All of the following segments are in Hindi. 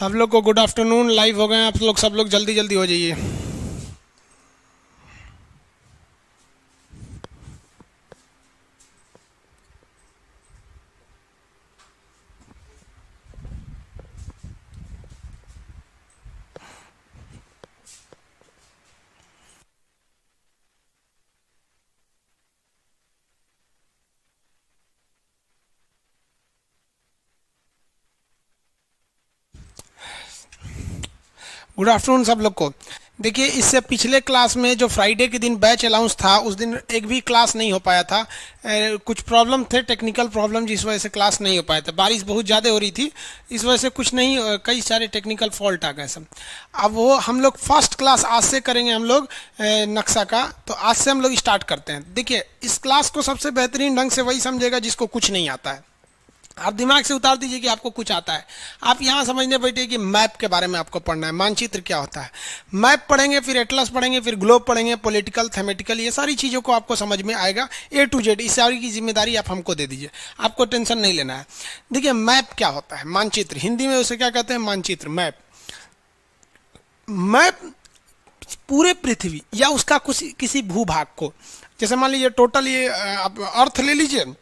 सब लोग को गुड आफ्टरनून। लाइव हो गए हैं आप लोग, सब लोग जल्दी जल्दी हो जाइए। गुड आफ्टरनून सब लोग को। देखिए, इससे पिछले क्लास में जो फ्राइडे के दिन बैच अलाउंस था उस दिन एक भी क्लास नहीं हो पाया था। कुछ प्रॉब्लम थे, टेक्निकल प्रॉब्लम, जिस वजह से क्लास नहीं हो पाया था। बारिश बहुत ज़्यादा हो रही थी, इस वजह से कुछ नहीं, कई सारे टेक्निकल फॉल्ट आ गए सब। अब वो हम लोग फर्स्ट क्लास आज से करेंगे हम लोग नक्शा का। तो आज से हम लोग स्टार्ट करते हैं। देखिए, इस क्लास को सबसे बेहतरीन ढंग से वही समझेगा जिसको कुछ नहीं आता है। आप दिमाग से उतार दीजिए कि आपको कुछ आता है। आप यहाँ समझने बैठे कि मैप के बारे में आपको पढ़ना है, मानचित्र क्या होता है। मैप पढ़ेंगे, फिर एटलस पढ़ेंगे, फिर ग्लोब पढ़ेंगे, पॉलिटिकल, थेमेटिकल, ये सारी चीज़ों को आपको समझ में आएगा A to Z। इस सारी की जिम्मेदारी आप हमको दे दीजिए, आपको टेंशन नहीं लेना है। देखिए, मैप क्या होता है, मानचित्र, हिंदी में उसे क्या कहते हैं, मानचित्र, मैप। मैप पूरे पृथ्वी या उसका किसी भूभाग को, जैसे मान लीजिए टोटल ये आप अर्थ ले लीजिए,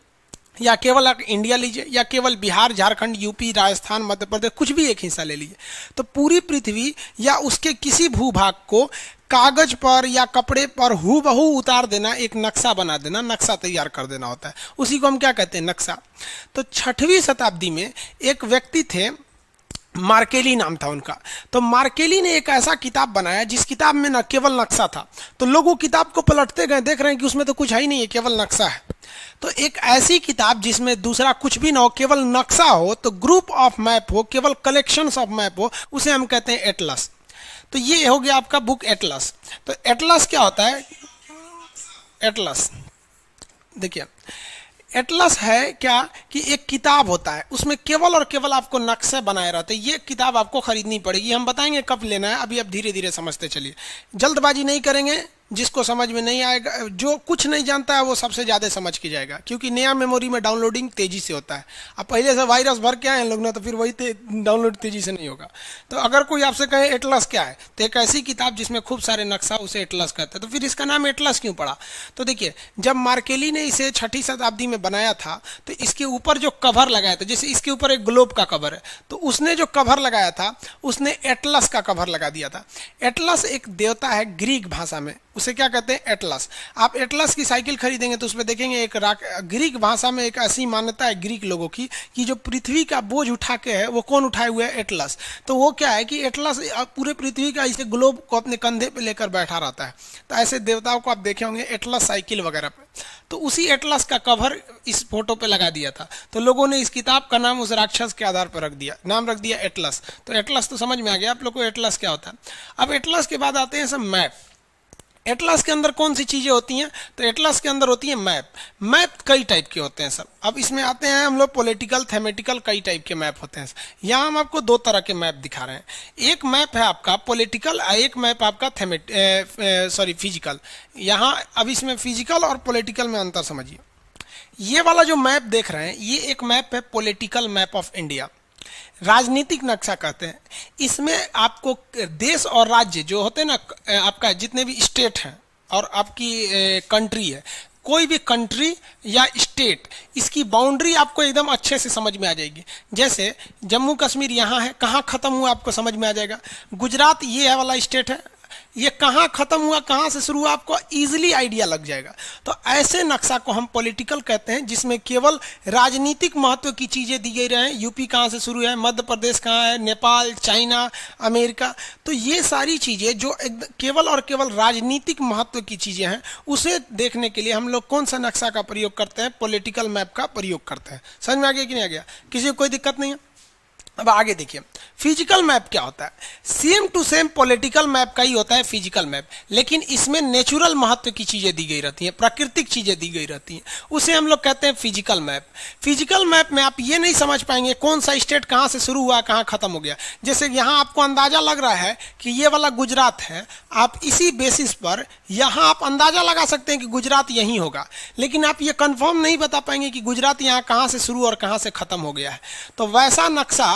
या केवल आप इंडिया लीजिए, या केवल बिहार, झारखंड, यूपी, राजस्थान, मध्य प्रदेश, कुछ भी एक हिस्सा ले लीजिए। तो पूरी पृथ्वी या उसके किसी भूभाग को कागज पर या कपड़े पर हूबहू उतार देना, एक नक्शा बना देना, नक्शा तैयार कर देना होता है। उसी को हम क्या कहते हैं, नक्शा। तो 6वीं शताब्दी में एक व्यक्ति थे, मार्केली नाम था उनका। तो मार्केली ने एक ऐसा किताब बनाया जिस किताब में न केवल नक्शा था। तो लोग वो किताब को पलटते गए, देख रहे हैं कि उसमें तो कुछ है ही नहीं है, केवल नक्शा है। तो एक ऐसी किताब जिसमें दूसरा कुछ भी ना हो, केवल नक्शा हो, तो ग्रुप ऑफ मैप हो, केवल कलेक्शंस ऑफ मैप हो, उसे हम कहते हैं एटलस। तो ये हो गया आपका बुक एटलस। तो एटलस क्या होता है, एटलस देखिए, एटलस है क्या कि एक किताब होता है, उसमें केवल और केवल आपको नक्शे बनाए रहते हैं। ये किताब आपको खरीदनी पड़ेगी, हम बताएंगे कब लेना है, अभी आप धीरे धीरे समझते चलिए, जल्दबाजी नहीं करेंगे। जिसको समझ में नहीं आएगा, जो कुछ नहीं जानता है वो सबसे ज़्यादा समझ के जाएगा, क्योंकि नया मेमोरी में डाउनलोडिंग तेज़ी से होता है। अब पहले से वायरस भर के आए हैं लोग ना, तो फिर वही डाउनलोड तेज़ी से नहीं होगा। तो अगर कोई आपसे कहे एटलस क्या है, तो एक ऐसी किताब जिसमें खूब सारे नक्शा, उसे एटलस कहते हैं। तो फिर इसका नाम एटलस क्यों पड़ा? तो देखिए, जब मार्केली ने इसे 6वीं शताब्दी में बनाया था, तो इसके ऊपर जो कवर लगाया था, जैसे इसके ऊपर एक ग्लोब का कवर है, तो उसने जो कवर लगाया था उसने एटलस का कवर लगा दिया था। एटलस एक देवता है ग्रीक भाषा में, उसे क्या कहते हैं, एटलस। आप एटलस की साइकिल खरीदेंगे तो उसमें देखेंगे एक ग्रीक भाषा में एक ऐसी मान्यता है ग्रीक लोगों की कि जो पृथ्वी का बोझ उठा के है वो कौन उठाए हुए है, एटलस। तो वो क्या है कि एटलस पूरे पृथ्वी का इसे ग्लोब को अपने कंधे पे लेकर बैठा रहता है। तो ऐसे देवताओं को आप देखे होंगे एटलस साइकिल वगैरह पे। तो उसी एटलस का कवर इस फोटो पे लगा दिया था। तो लोगों ने इस किताब का नाम उस राक्षस के आधार पर रख दिया, नाम रख दिया एटलस। तो एटलस तो समझ में आ गया आप लोग को एटलस क्या होता है। अब एटलस के बाद आते हैं सब मैप। एटलस के अंदर कौन सी चीजें होती हैं, तो एटलस के अंदर होती है मैप। मैप कई टाइप के होते हैं सब। अब इसमें आते हैं हम लोग पॉलिटिकल, थेमेटिकल, कई टाइप के मैप होते हैं। यहाँ हम आपको 2 तरह के मैप दिखा रहे हैं। एक मैप है आपका पॉलिटिकल, एक मैप आपका फिजिकल। यहाँ अब इसमें फिजिकल और पॉलिटिकल में अंतर समझिए। ये वाला जो मैप देख रहे हैं, ये एक मैप है पॉलिटिकल मैप ऑफ इंडिया, राजनीतिक नक्शा कहते हैं। इसमें आपको देश और राज्य जो होते हैं ना, आपका जितने भी स्टेट हैं और आपकी कंट्री है, कोई भी कंट्री या स्टेट, इसकी बाउंड्री आपको एकदम अच्छे से समझ में आ जाएगी। जैसे जम्मू कश्मीर यहाँ है, कहाँ ख़त्म हुआ आपको समझ में आ जाएगा। गुजरात ये है वाला स्टेट है, ये कहाँ खत्म हुआ, कहाँ से शुरू हुआ, आपको इजीली आइडिया लग जाएगा। तो ऐसे नक्शा को हम पॉलिटिकल कहते हैं, जिसमें केवल राजनीतिक महत्व की चीज़ें दी गई रहे। यूपी कहाँ से शुरू है, मध्य प्रदेश कहाँ है, नेपाल, चाइना, अमेरिका। तो ये सारी चीज़ें जो केवल और केवल राजनीतिक महत्व की चीज़ें हैं, उसे देखने के लिए हम लोग कौन सा नक्शा का प्रयोग करते हैं, पॉलिटिकल मैप का प्रयोग करते हैं। समझ में आ गया कि नहीं आ गया? किसी को कोई दिक्कत नहीं है? अब आगे देखिए, फिजिकल मैप क्या होता है। Same to same political map का ही होता है फिजिकल मैप, लेकिन इसमें नेचुरल महत्व की चीज़ें दी गई रहती हैं, प्राकृतिक चीज़ें दी गई रहती हैं, उसे हम लोग कहते हैं फिजिकल मैप। फिजिकल मैप में आप ये नहीं समझ पाएंगे कौन सा स्टेट कहाँ से शुरू हुआ, कहाँ खत्म हो गया। जैसे यहाँ आपको अंदाजा लग रहा है कि ये वाला गुजरात है, आप इसी बेसिस पर यहाँ आप अंदाजा लगा सकते हैं कि गुजरात यहीं होगा, लेकिन आप ये कंफर्म नहीं बता पाएंगे कि गुजरात यहाँ कहाँ से शुरू और कहाँ से खत्म हो गया है। तो वैसा नक्शा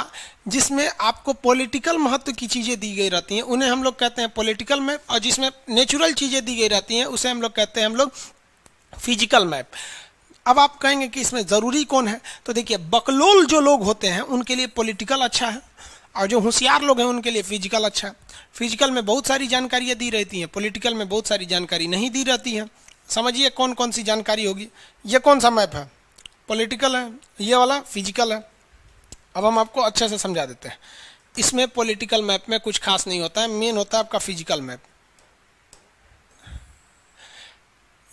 जिसमें आपको पॉलिटिकल महत्व की चीज़ें दी गई रहती हैं उन्हें हम लोग कहते हैं पॉलिटिकल मैप, और जिसमें नेचुरल चीज़ें दी गई रहती हैं उसे हम लोग कहते हैं फिजिकल मैप। अब आप कहेंगे कि इसमें ज़रूरी कौन है, तो देखिए बकलोल जो लोग होते हैं उनके लिए पॉलिटिकल अच्छा है, और जो होशियार लोग हैं उनके लिए फिजिकल अच्छा है। फिजिकल में बहुत सारी जानकारियाँ दी रहती हैं, पॉलिटिकल में बहुत सारी जानकारी नहीं दी रहती है। समझिए कौन कौन सी जानकारी होगी। ये कौन सा मैप है, पॉलिटिकल है, ये वाला फिजिकल है। अब हम आपको अच्छे से समझा देते हैं। इसमें पॉलिटिकल मैप में कुछ खास नहीं होता है, मेन होता है आपका फिजिकल मैप।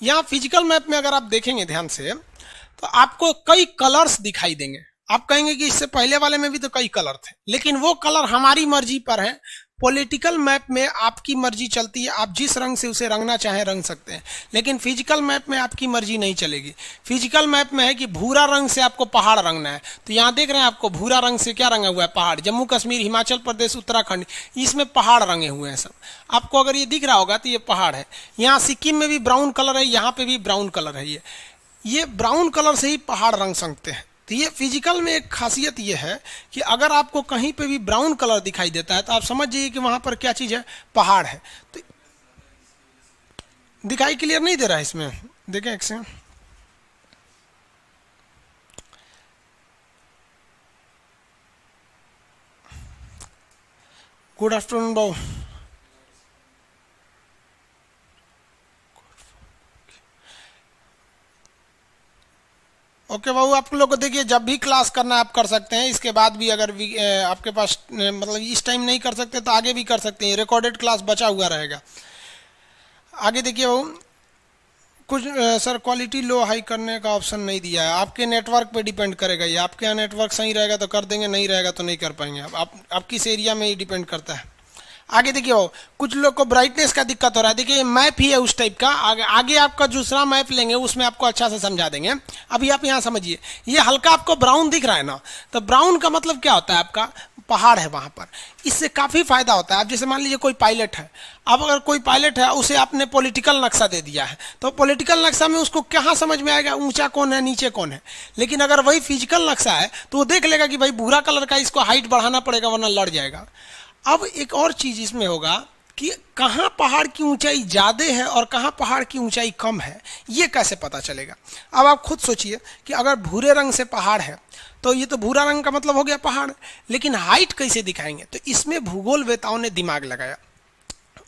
यहाँ फिजिकल मैप में अगर आप देखेंगे ध्यान से तो आपको कई कलर्स दिखाई देंगे। आप कहेंगे कि इससे पहले वाले में भी तो कई कलर थे, लेकिन वो कलर हमारी मर्जी पर है। पॉलिटिकल मैप में आपकी मर्जी चलती है, आप जिस रंग से उसे रंगना चाहें रंग सकते हैं, लेकिन फिजिकल मैप में आपकी मर्जी नहीं चलेगी। फिजिकल मैप में है कि भूरा रंग से आपको पहाड़ रंगना है, तो यहाँ देख रहे हैं आपको भूरा रंग से क्या रंगा हुआ है, पहाड़। जम्मू कश्मीर, हिमाचल प्रदेश, उत्तराखंड, इसमें पहाड़ रंगे हुए हैं सब। आपको अगर ये दिख रहा होगा तो ये पहाड़ है। यहाँ सिक्किम में भी ब्राउन कलर है, यहाँ पे भी ब्राउन कलर है। ये ब्राउन कलर से ही पहाड़ रंग सकते हैं। तो ये फिजिकल में एक खासियत ये है कि अगर आपको कहीं पे भी ब्राउन कलर दिखाई देता है तो आप समझ जाइए कि वहां पर क्या चीज़ है, पहाड़ है। तो दिखाई क्लियर नहीं दे रहा है इसमें, देखें एक से। गुड आफ्टरनून बाबू। ओके बाबू, आप लोग को देखिए जब भी क्लास करना आप कर सकते हैं। इसके बाद भी अगर आपके पास मतलब इस टाइम नहीं कर सकते तो आगे भी कर सकते हैं, रिकॉर्डेड क्लास बचा हुआ रहेगा। आगे देखिए बाबू, कुछ सर क्वालिटी लो हाई करने का ऑप्शन नहीं दिया है। आपके नेटवर्क पे डिपेंड करेगा ये। आपके यहाँ नेटवर्क सही रहेगा तो कर देंगे, नहीं रहेगा तो नहीं कर पाएंगे। आप किस एरिया में ही डिपेंड करता है। आगे देखिए वो कुछ लोग को ब्राइटनेस का दिक्कत हो रहा है। देखिए मैप ही है उस टाइप का। आगे आपका दूसरा मैप लेंगे उसमें आपको अच्छा से समझा देंगे। अभी आप यहाँ समझिए, ये हल्का आपको ब्राउन दिख रहा है ना, तो ब्राउन का मतलब क्या होता है, आपका पहाड़ है वहां पर। इससे काफी फायदा होता है। आप जैसे मान लीजिए कोई पायलट है, अब अगर कोई पायलट है उसे आपने पॉलिटिकल नक्शा दे दिया है, तो पॉलिटिकल नक्शा में उसको कहाँ समझ में आएगा ऊंचा कौन है नीचे कौन है। लेकिन अगर वही फिजिकल नक्शा है तो वो देख लेगा कि भाई भूरा कलर का, इसको हाइट बढ़ाना पड़ेगा वरना लड़ जाएगा। अब एक और चीज इसमें होगा कि कहाँ पहाड़ की ऊंचाई ज्यादा है और कहाँ पहाड़ की ऊंचाई कम है, ये कैसे पता चलेगा। अब आप खुद सोचिए कि अगर भूरे रंग से पहाड़ है तो ये तो भूरा रंग का मतलब हो गया पहाड़, लेकिन हाइट कैसे दिखाएंगे। तो इसमें भूगोलवेताओं ने दिमाग लगाया।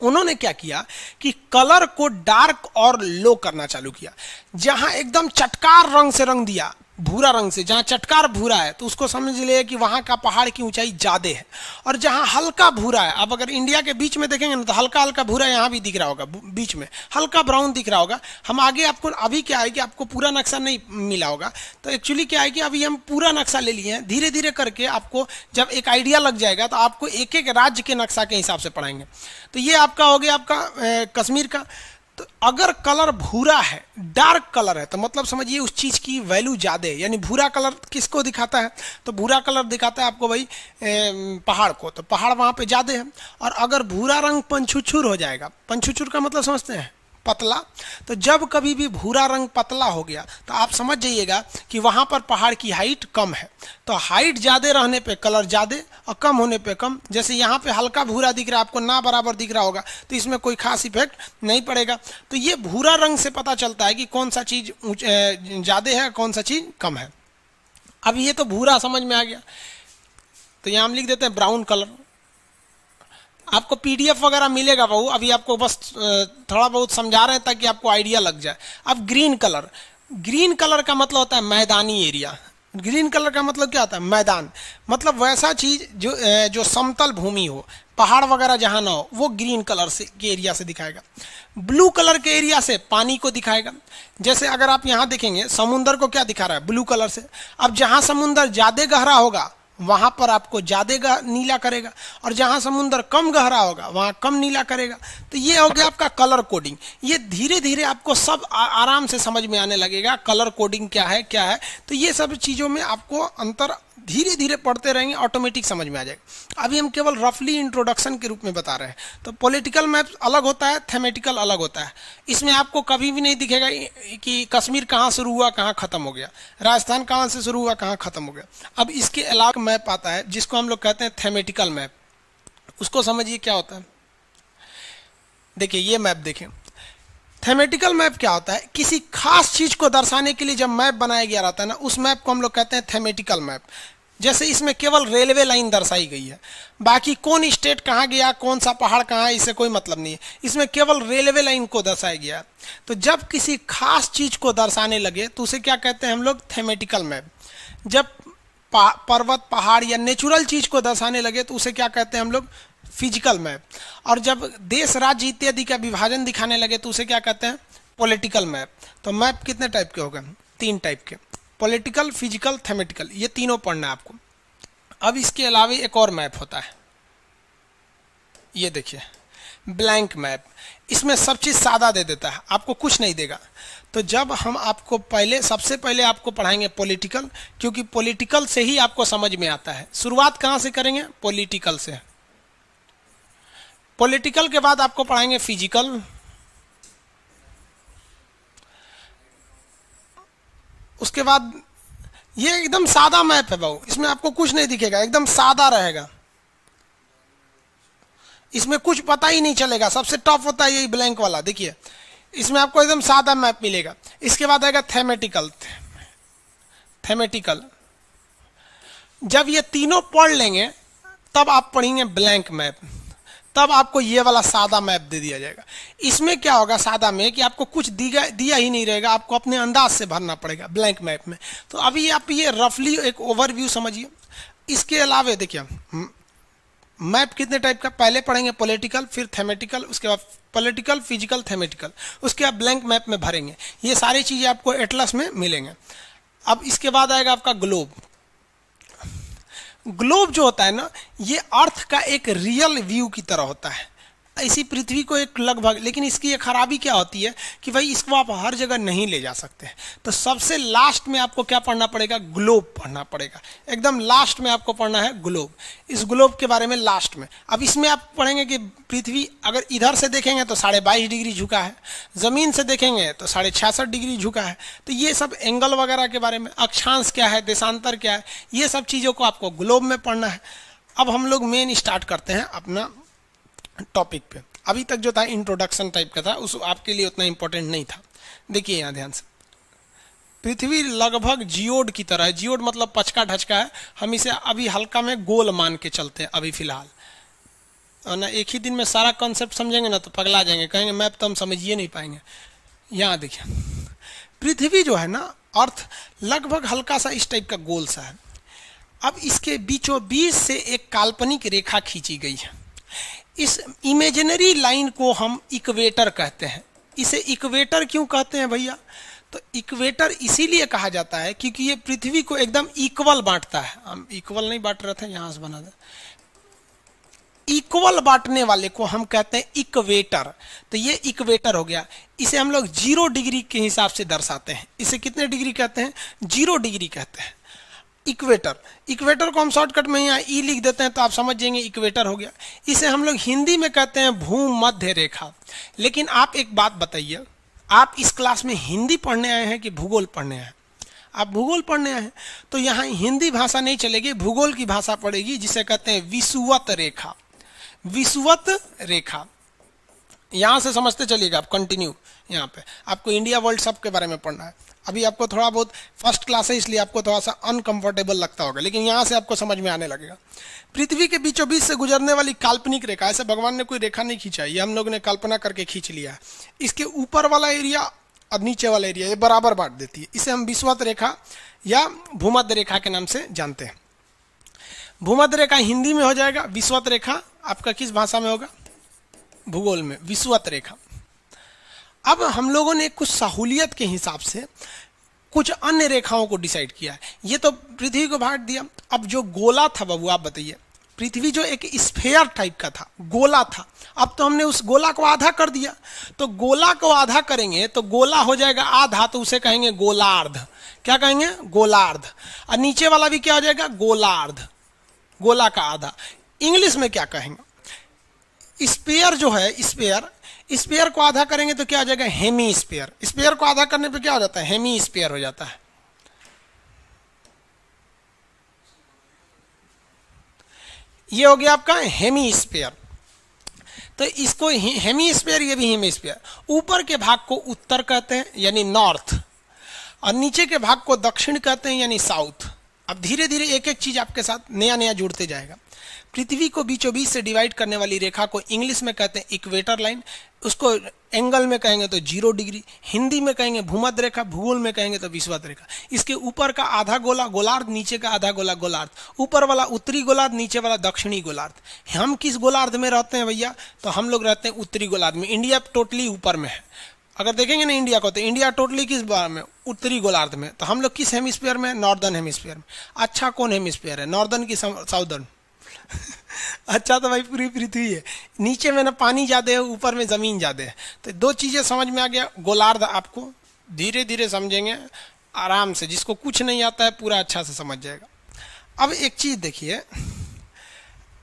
उन्होंने क्या किया कि कलर को डार्क और लो करना चालू किया। जहां एकदम चटकार रंग से रंग दिया, भूरा रंग से, जहां चटकार भूरा है तो उसको समझ लिए कि वहां का पहाड़ की ऊंचाई ज्यादा है। और जहां हल्का भूरा है, अब अगर इंडिया के बीच में देखेंगे ना तो हल्का हल्का भूरा यहाँ भी दिख रहा होगा, बीच में हल्का ब्राउन दिख रहा होगा। हम आगे आपको, अभी क्या है कि आपको पूरा नक्शा नहीं मिला होगा, तो एक्चुअली क्या है कि अभी हम पूरा नक्शा ले लिए हैं। धीरे धीरे करके आपको जब एक आइडिया लग जाएगा तो आपको एक एक राज्य के नक्शा के हिसाब से पढ़ाएंगे। तो ये आपका हो गया आपका कश्मीर का। तो अगर कलर भूरा है, डार्क कलर है, तो मतलब समझिए उस चीज की वैल्यू ज्यादा है। यानी भूरा कलर किसको दिखाता है, तो भूरा कलर दिखाता है आपको भाई पहाड़ को, तो पहाड़ वहां पे ज्यादा है। और अगर भूरा रंग पंछुछुर हो जाएगा, पंछुछुर का मतलब समझते हैं पतला, तो जब कभी भी भूरा रंग पतला हो गया तो आप समझ जाइएगा कि वहां पर पहाड़ की हाइट कम है। तो हाइट ज्यादा रहने पे कलर ज्यादा और कम होने पे कम। जैसे यहाँ पे हल्का भूरा दिख रहा है, आपको ना बराबर दिख रहा होगा, तो इसमें कोई खास इफेक्ट नहीं पड़ेगा। तो ये भूरा रंग से पता चलता है कि कौन सा चीज ज्यादा है, कौन सा चीज कम है। अब ये तो भूरा समझ में आ गया, तो यहाँ हम लिख देते हैं ब्राउन कलर। आपको पीडीएफ वगैरह मिलेगा बाबू, अभी आपको बस थोड़ा बहुत समझा रहे हैं ताकि आपको आइडिया लग जाए। अब ग्रीन कलर, ग्रीन कलर का मतलब होता है मैदानी एरिया। ग्रीन कलर का मतलब क्या होता है, मैदान। मतलब वैसा चीज जो समतल भूमि हो, पहाड़ वगैरह जहां ना हो, वो ग्रीन कलर से के एरिया से दिखाएगा। ब्लू कलर के एरिया से पानी को दिखाएगा। जैसे अगर आप यहाँ देखेंगे समुद्र को क्या दिखा रहा है, ब्लू कलर से। अब जहां समुद्र ज्यादा गहरा होगा वहां पर आपको ज्यादा नीला करेगा, और जहां समुद्र कम गहरा होगा वहां कम नीला करेगा। तो ये हो गया आपका कलर कोडिंग। ये धीरे धीरे आपको सब आराम से समझ में आने लगेगा, कलर कोडिंग क्या है क्या है। तो ये सब चीजों में आपको अंतर धीरे धीरे पढ़ते रहेंगे, ऑटोमेटिक समझ में आ जाएगा। अभी हम केवल रफली इंट्रोडक्शन के रूप में बता रहे हैं। तो पॉलिटिकल मैप अलग होता है, थेमेटिकल अलग होता है। इसमें आपको कभी भी नहीं दिखेगा कि कश्मीर कहाँ शुरू हुआ कहाँ ख़त्म हो गया, राजस्थान कहाँ से शुरू हुआ कहाँ ख़त्म हो गया। अब इसके अलावा मैप आता है जिसको हम लोग कहते हैं थेमेटिकल मैप। उसको समझिए क्या होता है। देखिए ये मैप देखें, थेमेटिकल मैप क्या होता है, किसी खास चीज को दर्शाने के लिए जब मैप बनाया गया रहता है ना, उस मैप को हम लोग कहते हैं थेमेटिकल मैप। जैसे इसमें केवल रेलवे लाइन दर्शाई गई है, बाकी कौन स्टेट कहाँ गया, कौन सा पहाड़ कहाँ है, इससे कोई मतलब नहीं है। इसमें केवल रेलवे लाइन को दर्शाया गया है। तो जब किसी खास चीज को दर्शाने लगे तो उसे क्या कहते हैं हम लोग, थेमेटिकल मैप। जब पर्वत पहाड़ या नेचुरल चीज को दर्शाने लगे तो उसे क्या कहते हैं हम लोग, फिजिकल मैप। और जब देश राज्य इत्यादि का विभाजन दिखाने लगे तो उसे क्या कहते हैं, पॉलिटिकल मैप। तो मैप कितने टाइप के हो गए, 3 टाइप के, पॉलिटिकल, फिजिकल, थेमेटिकल, ये तीनों पढ़ना है आपको। अब इसके अलावा एक और मैप होता है, ये देखिए ब्लैंक मैप। इसमें सब चीज़ सादा दे देता है, आपको कुछ नहीं देगा। तो जब हम आपको सबसे पहले आपको पढ़ाएंगे पॉलिटिकल, क्योंकि पॉलिटिकल से ही आपको समझ में आता है। शुरुआत कहाँ से करेंगे, पॉलिटिकल से। पॉलिटिकल के बाद आपको पढ़ाएंगे फिजिकल, उसके बाद ये एकदम सादा मैप है बाबू, इसमें आपको कुछ नहीं दिखेगा, एकदम सादा रहेगा, इसमें कुछ पता ही नहीं चलेगा। सबसे टफ होता है यही ब्लैंक वाला, देखिए इसमें आपको एकदम सादा मैप मिलेगा। इसके बाद आएगा थेमेटिकल। थेमेटिकल जब ये तीनों पढ़ लेंगे तब आप पढ़ेंगे ब्लैंक मैप, तब आपको ये वाला सादा मैप दे दिया जाएगा। इसमें क्या होगा सादा में कि आपको कुछ दिया ही नहीं रहेगा, आपको अपने अंदाज से भरना पड़ेगा ब्लैंक मैप में। तो अभी आप ये रफली एक ओवरव्यू समझिए। इसके अलावा देखिए मैप कितने टाइप का, पहले पढ़ेंगे पॉलिटिकल, फिर थेमेटिकल, उसके बाद पॉलिटिकल, फिजिकल, थेमेटिकल, उसके बाद ब्लैंक मैप में भरेंगे। ये सारी चीज़ें आपको एटलस में मिलेंगे। अब इसके बाद आएगा आपका ग्लोब। ग्लोब जो होता है ना, ये अर्थ का एक रियल व्यू की तरह होता है, इसी पृथ्वी को एक लगभग। लेकिन इसकी ये खराबी क्या होती है कि भाई इसको आप हर जगह नहीं ले जा सकते। तो सबसे लास्ट में आपको क्या पढ़ना पड़ेगा, ग्लोब पढ़ना पड़ेगा। एकदम लास्ट में आपको पढ़ना है ग्लोब। इस ग्लोब के बारे में लास्ट में। अब इसमें आप पढ़ेंगे कि पृथ्वी अगर इधर से देखेंगे तो 22.5 डिग्री झुका है, ज़मीन से देखेंगे तो 66.5 डिग्री झुका है। तो ये सब एंगल वगैरह के बारे में, अक्षांश क्या है, देशांतर क्या है, ये सब चीज़ों को आपको ग्लोब में पढ़ना है। अब हम लोग मेन स्टार्ट करते हैं अपना टॉपिक पे। अभी तक जो था इंट्रोडक्शन टाइप का था, उस आपके लिए उतना इंपॉर्टेंट नहीं था। देखिए यहाँ ध्यान से, पृथ्वी लगभग जियोड की तरह है। जियोड मतलब पचका ढचका है, हम इसे अभी हल्का में गोल मान के चलते हैं अभी फिलहाल। और ना एक ही दिन में सारा कॉन्सेप्ट समझेंगे ना तो पगला जाएंगे, कहेंगे मैप तो हम समझिए नहीं पाएंगे। यहाँ देखिए पृथ्वी जो है ना, अर्थ लगभग हल्का सा इस टाइप का गोल सा है। अब इसके बीचों बीच से एक काल्पनिक रेखा खींची गई है। इस इमेजिनरी लाइन को हम इक्वेटर कहते हैं। इसे इक्वेटर क्यों कहते हैं भैया, तो इक्वेटर इसीलिए कहा जाता है क्योंकि ये पृथ्वी को एकदम इक्वल बांटता है। हम इक्वल नहीं बांट रहे थे, यहां से बना दे, इक्वल बांटने वाले को हम कहते हैं इक्वेटर। तो ये इक्वेटर हो गया। इसे हम लोग 0 डिग्री के हिसाब से दर्शाते हैं। इसे कितने डिग्री कहते हैं, 0 डिग्री कहते हैं इक्वेटर। इक्वेटर को हम शॉर्टकट में यहाँ ई लिख देते हैं तो आप समझ जाएंगे इक्वेटर हो गया। इसे हम लोग हिंदी में कहते हैं भूमध्य रेखा। लेकिन आप एक बात बताइए, आप इस क्लास में हिंदी पढ़ने आए हैं कि भूगोल पढ़ने आए हैं? आप भूगोल पढ़ने आए हैं तो यहाँ हिंदी भाषा नहीं चलेगी, भूगोल की भाषा पड़ेगी, जिसे कहते हैं विषुवत रेखा। विषुवत रेखा यहाँ से समझते चलिएगा आप। कंटिन्यू यहाँ पे आपको इंडिया वर्ल्ड सब के बारे में पढ़ना है। अभी आपको थोड़ा बहुत फर्स्ट क्लास है इसलिए आपको थोड़ा सा अनकंफर्टेबल लगता होगा, लेकिन यहाँ से आपको समझ में आने लगेगा। पृथ्वी के बीचों बीच से गुजरने वाली काल्पनिक रेखा, ऐसे भगवान ने कोई रेखा नहीं खींचा, ये हम लोग ने कल्पना करके खींच लिया है। इसके ऊपर वाला एरिया और नीचे वाला एरिया ये बराबर बांट देती है। इसे हम विषुवत रेखा या भूमध्य रेखा के नाम से जानते हैं। भूमध्य रेखा हिंदी में हो जाएगा, विषुवत रेखा आपका किस भाषा में होगा, भूगोल में विषुवत रेखा। अब हम लोगों ने कुछ सहूलियत के हिसाब से कुछ अन्य रेखाओं को डिसाइड किया है। ये तो पृथ्वी को बांट दिया। अब जो गोला था बाबू आप बताइए, पृथ्वी जो एक स्फेयर टाइप का था, गोला था, अब तो हमने उस गोला को आधा कर दिया। तो गोला को आधा करेंगे तो गोला हो जाएगा आधा, तो उसे कहेंगे गोलार्ध। क्या कहेंगे, गोलार्ध। और नीचे वाला भी क्या हो जाएगा, गोलार्ध, गोला का आधा। इंग्लिश में क्या कहेंगे, स्पेयर जो है, स्पेयर, स्पेयर को आधा करेंगे तो क्या हो जाएगा, हेमी स्पेयर। स्पेयर को आधा करने पे क्या हो जाता है, हेमी स्पेयर हो जाता है। ये हो गया आपका हेमी स्पेयर। तो इसको हेमी स्पेयर, ये भी हेमी स्पेयर। ऊपर के भाग को उत्तर कहते हैं यानी नॉर्थ, और नीचे के भाग को दक्षिण कहते हैं यानी साउथ। अब धीरे धीरे एक एक चीज आपके साथ नया नया जुड़ते जाएगा। पृथ्वी को बीचों बीच से डिवाइड करने वाली रेखा को इंग्लिश में कहते हैं इक्वेटर लाइन, उसको एंगल में कहेंगे तो 0 डिग्री, हिंदी में कहेंगे भूमध्य रेखा, भूगोल में कहेंगे तो विषुवत रेखा। इसके ऊपर का आधा गोला गोलार्ध, नीचे का आधा गोला गोलार्ध, ऊपर वाला उत्तरी गोलार्ध, नीचे वाला दक्षिणी गोलार्ध। हम किस गोलार्ध में रहते हैं भैया, तो हम लोग रहते हैं उत्तरी गोलार्ध में। इंडिया टोटली ऊपर में है, अगर देखेंगे ना इंडिया को, तो इंडिया टोटली किस बार में, उत्तरी गोलार्ध में। तो हम लोग किस हेमिस्फीयर में, नॉर्दर्न हेमिस्फीयर में। अच्छा कौन हेमिस्फीयर है, नॉर्दर्न की साउदर्न? अच्छा तो भाई पूरी पृथ्वी है, नीचे में ना पानी ज्यादा है, ऊपर में जमीन ज्यादा है। तो दो चीजें समझ में आ गया। गोलार्ध आपको धीरे धीरे समझेंगे आराम से, जिसको कुछ नहीं आता है पूरा अच्छा से समझ जाएगा। अब एक चीज देखिए,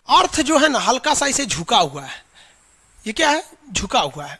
अर्थ जो है ना हल्का सा इसे झुका हुआ है, ये क्या है, झुका हुआ है।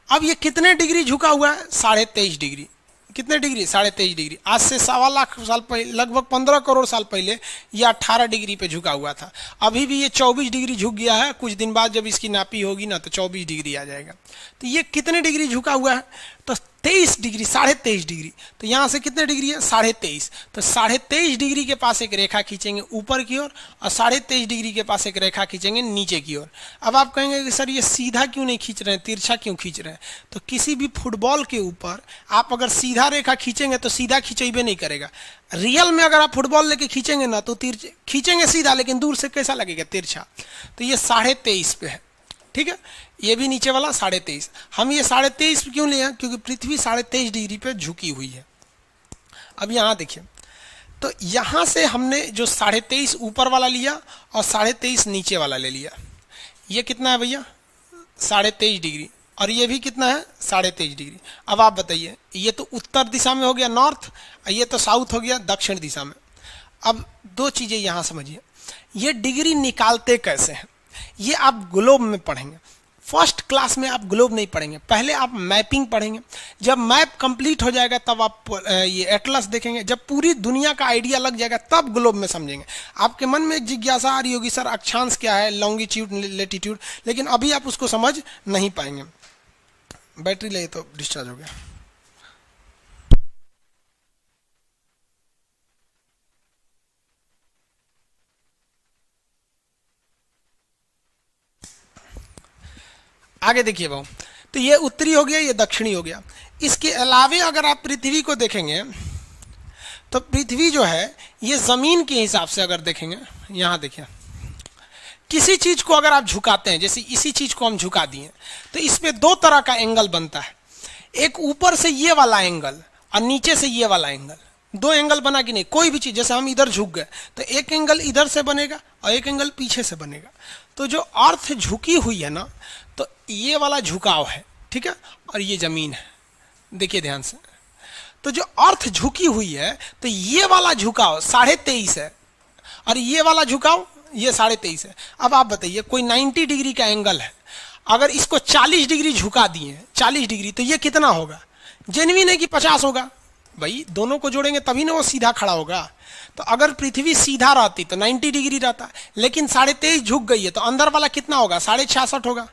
अब ये कितने डिग्री झुका हुआ है, 23.5 डिग्री। कितने डिग्री, 23.5 डिग्री। आज से 1.25 लाख साल पहले, लगभग 15 करोड़ साल पहले ये 18 डिग्री पे झुका हुआ था। अभी भी ये 24 डिग्री झुक गया है, कुछ दिन बाद जब इसकी नापी होगी ना तो 24 डिग्री आ जाएगा। तो ये कितने डिग्री झुका हुआ है, तो 23 डिग्री, 23.5 डिग्री। तो यहाँ से कितने डिग्री है, 23.5। तो 23.5 डिग्री के पास एक रेखा खींचेंगे ऊपर की ओर, और 23.5 डिग्री के पास एक रेखा खींचेंगे नीचे की ओर। अब आप कहेंगे कि सर ये सीधा क्यों नहीं खींच रहे हैं, तिरछा क्यों खींच रहे हैं? तो किसी भी फुटबॉल के ऊपर आप अगर सीधा रेखा खींचेंगे तो सीधा खींचेबे नहीं करेगा। रियल में अगर आप फुटबॉल लेके खींचेंगे ना तो तिरछे खींचेंगे सीधा, लेकिन दूर से कैसा लगेगा, तिरछा। तो ये 23.5 पे है, ठीक है। ये भी नीचे वाला 23.5। हम ये 23.5 क्यों लिए हैं, क्योंकि पृथ्वी 23.5 डिग्री पे झुकी हुई है। अब यहाँ देखिए, तो यहाँ से हमने जो 23.5 ऊपर वाला लिया और 23.5 नीचे वाला ले लिया। ये कितना है भैया, 23.5 डिग्री, और ये भी कितना है, 23.5 डिग्री। अब आप बताइए, ये तो उत्तर दिशा में हो गया नॉर्थ, और ये तो साउथ हो गया दक्षिण दिशा में। अब दो चीजें यहाँ समझिए, ये डिग्री निकालते कैसे हैं, ये आप ग्लोब में पढ़ेंगे। फर्स्ट क्लास में आप ग्लोब नहीं पढ़ेंगे, पहले आप मैपिंग पढ़ेंगे। जब मैप कंप्लीट हो जाएगा तब आप ये एटलस देखेंगे। जब पूरी दुनिया का आइडिया लग जाएगा तब ग्लोब में समझेंगे। आपके मन में एक जिज्ञासा आ रही होगी, सर अक्षांश क्या है, लॉन्गिट्यूड लेटीट्यूड, लेकिन अभी आप उसको समझ नहीं पाएंगे। बैटरी ले तो डिस्चार्ज हो गया। आगे देखिए भाऊ, तो ये उत्तरी हो गया, ये दक्षिणी हो गया। इसके अलावे अगर आप पृथ्वी को देखेंगे तो पृथ्वी जो है ये जमीन के हिसाब से अगर देखेंगे, यहां देखिए, किसी चीज को अगर आप झुकाते हैं, जैसे इसी चीज को हम झुका दिए, तो इसमें दो तरह का एंगल बनता है। एक ऊपर से ये वाला एंगल और नीचे से ये वाला एंगल, दो एंगल बना कि नहीं। कोई भी चीज, जैसे हम इधर झुक गए तो एक एंगल इधर से बनेगा और एक एंगल पीछे से बनेगा। तो जो अर्थ झुकी हुई है ना, तो ये वाला झुकाव है, ठीक है, और ये जमीन है। देखिए ध्यान से, तो जो अर्थ झुकी हुई है तो ये वाला झुकाव 23.5 है, और ये वाला झुकाव ये 23.5 है। अब आप बताइए, कोई 90 डिग्री का एंगल है, अगर इसको 40 डिग्री झुका दिए, 40 डिग्री, तो ये कितना होगा, जेन्युइन है कि 50 होगा? भाई दोनों को जोड़ेंगे तभी ना वो सीधा खड़ा होगा। तो अगर पृथ्वी सीधा रहती तो 90 डिग्री रहता, लेकिन 23.5 झुक गई है, तो अंदर वाला कितना होगा, 66.5 होगा।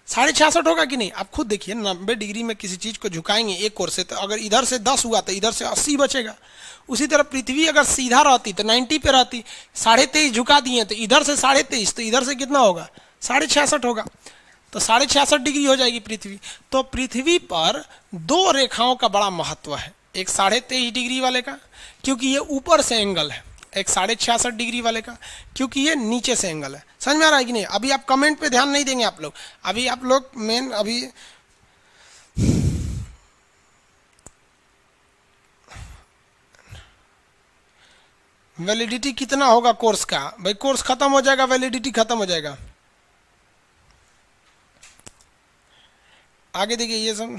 66.5 होगा कि नहीं? आप खुद देखिए, 90 डिग्री में किसी चीज को झुकाएंगे एक ओर से, तो अगर इधर से 10 हुआ तो इधर से 80 बचेगा। उसी तरह पृथ्वी अगर सीधा रहती तो 90 पे रहती, 23.5 झुका दिए तो इधर से 23.5, तो इधर से कितना होगा, 66.5 होगा। तो 66.5 डिग्री हो जाएगी पृथ्वी। तो पृथ्वी पर दो रेखाओं का बड़ा महत्व है, एक 23.5 डिग्री वाले का क्योंकि ये ऊपर से एंगल है, एक 66.5 डिग्री वाले का क्योंकि ये नीचे से एंगल है। समझ में आ रहा है कि नहीं? अभी आप कमेंट पे ध्यान नहीं देंगे आप लोग, अभी आप लोग मेन अभी वैलिडिटी कितना होगा कोर्स का? भाई कोर्स खत्म हो जाएगा, वैलिडिटी खत्म हो जाएगा। आगे देखिए, ये सब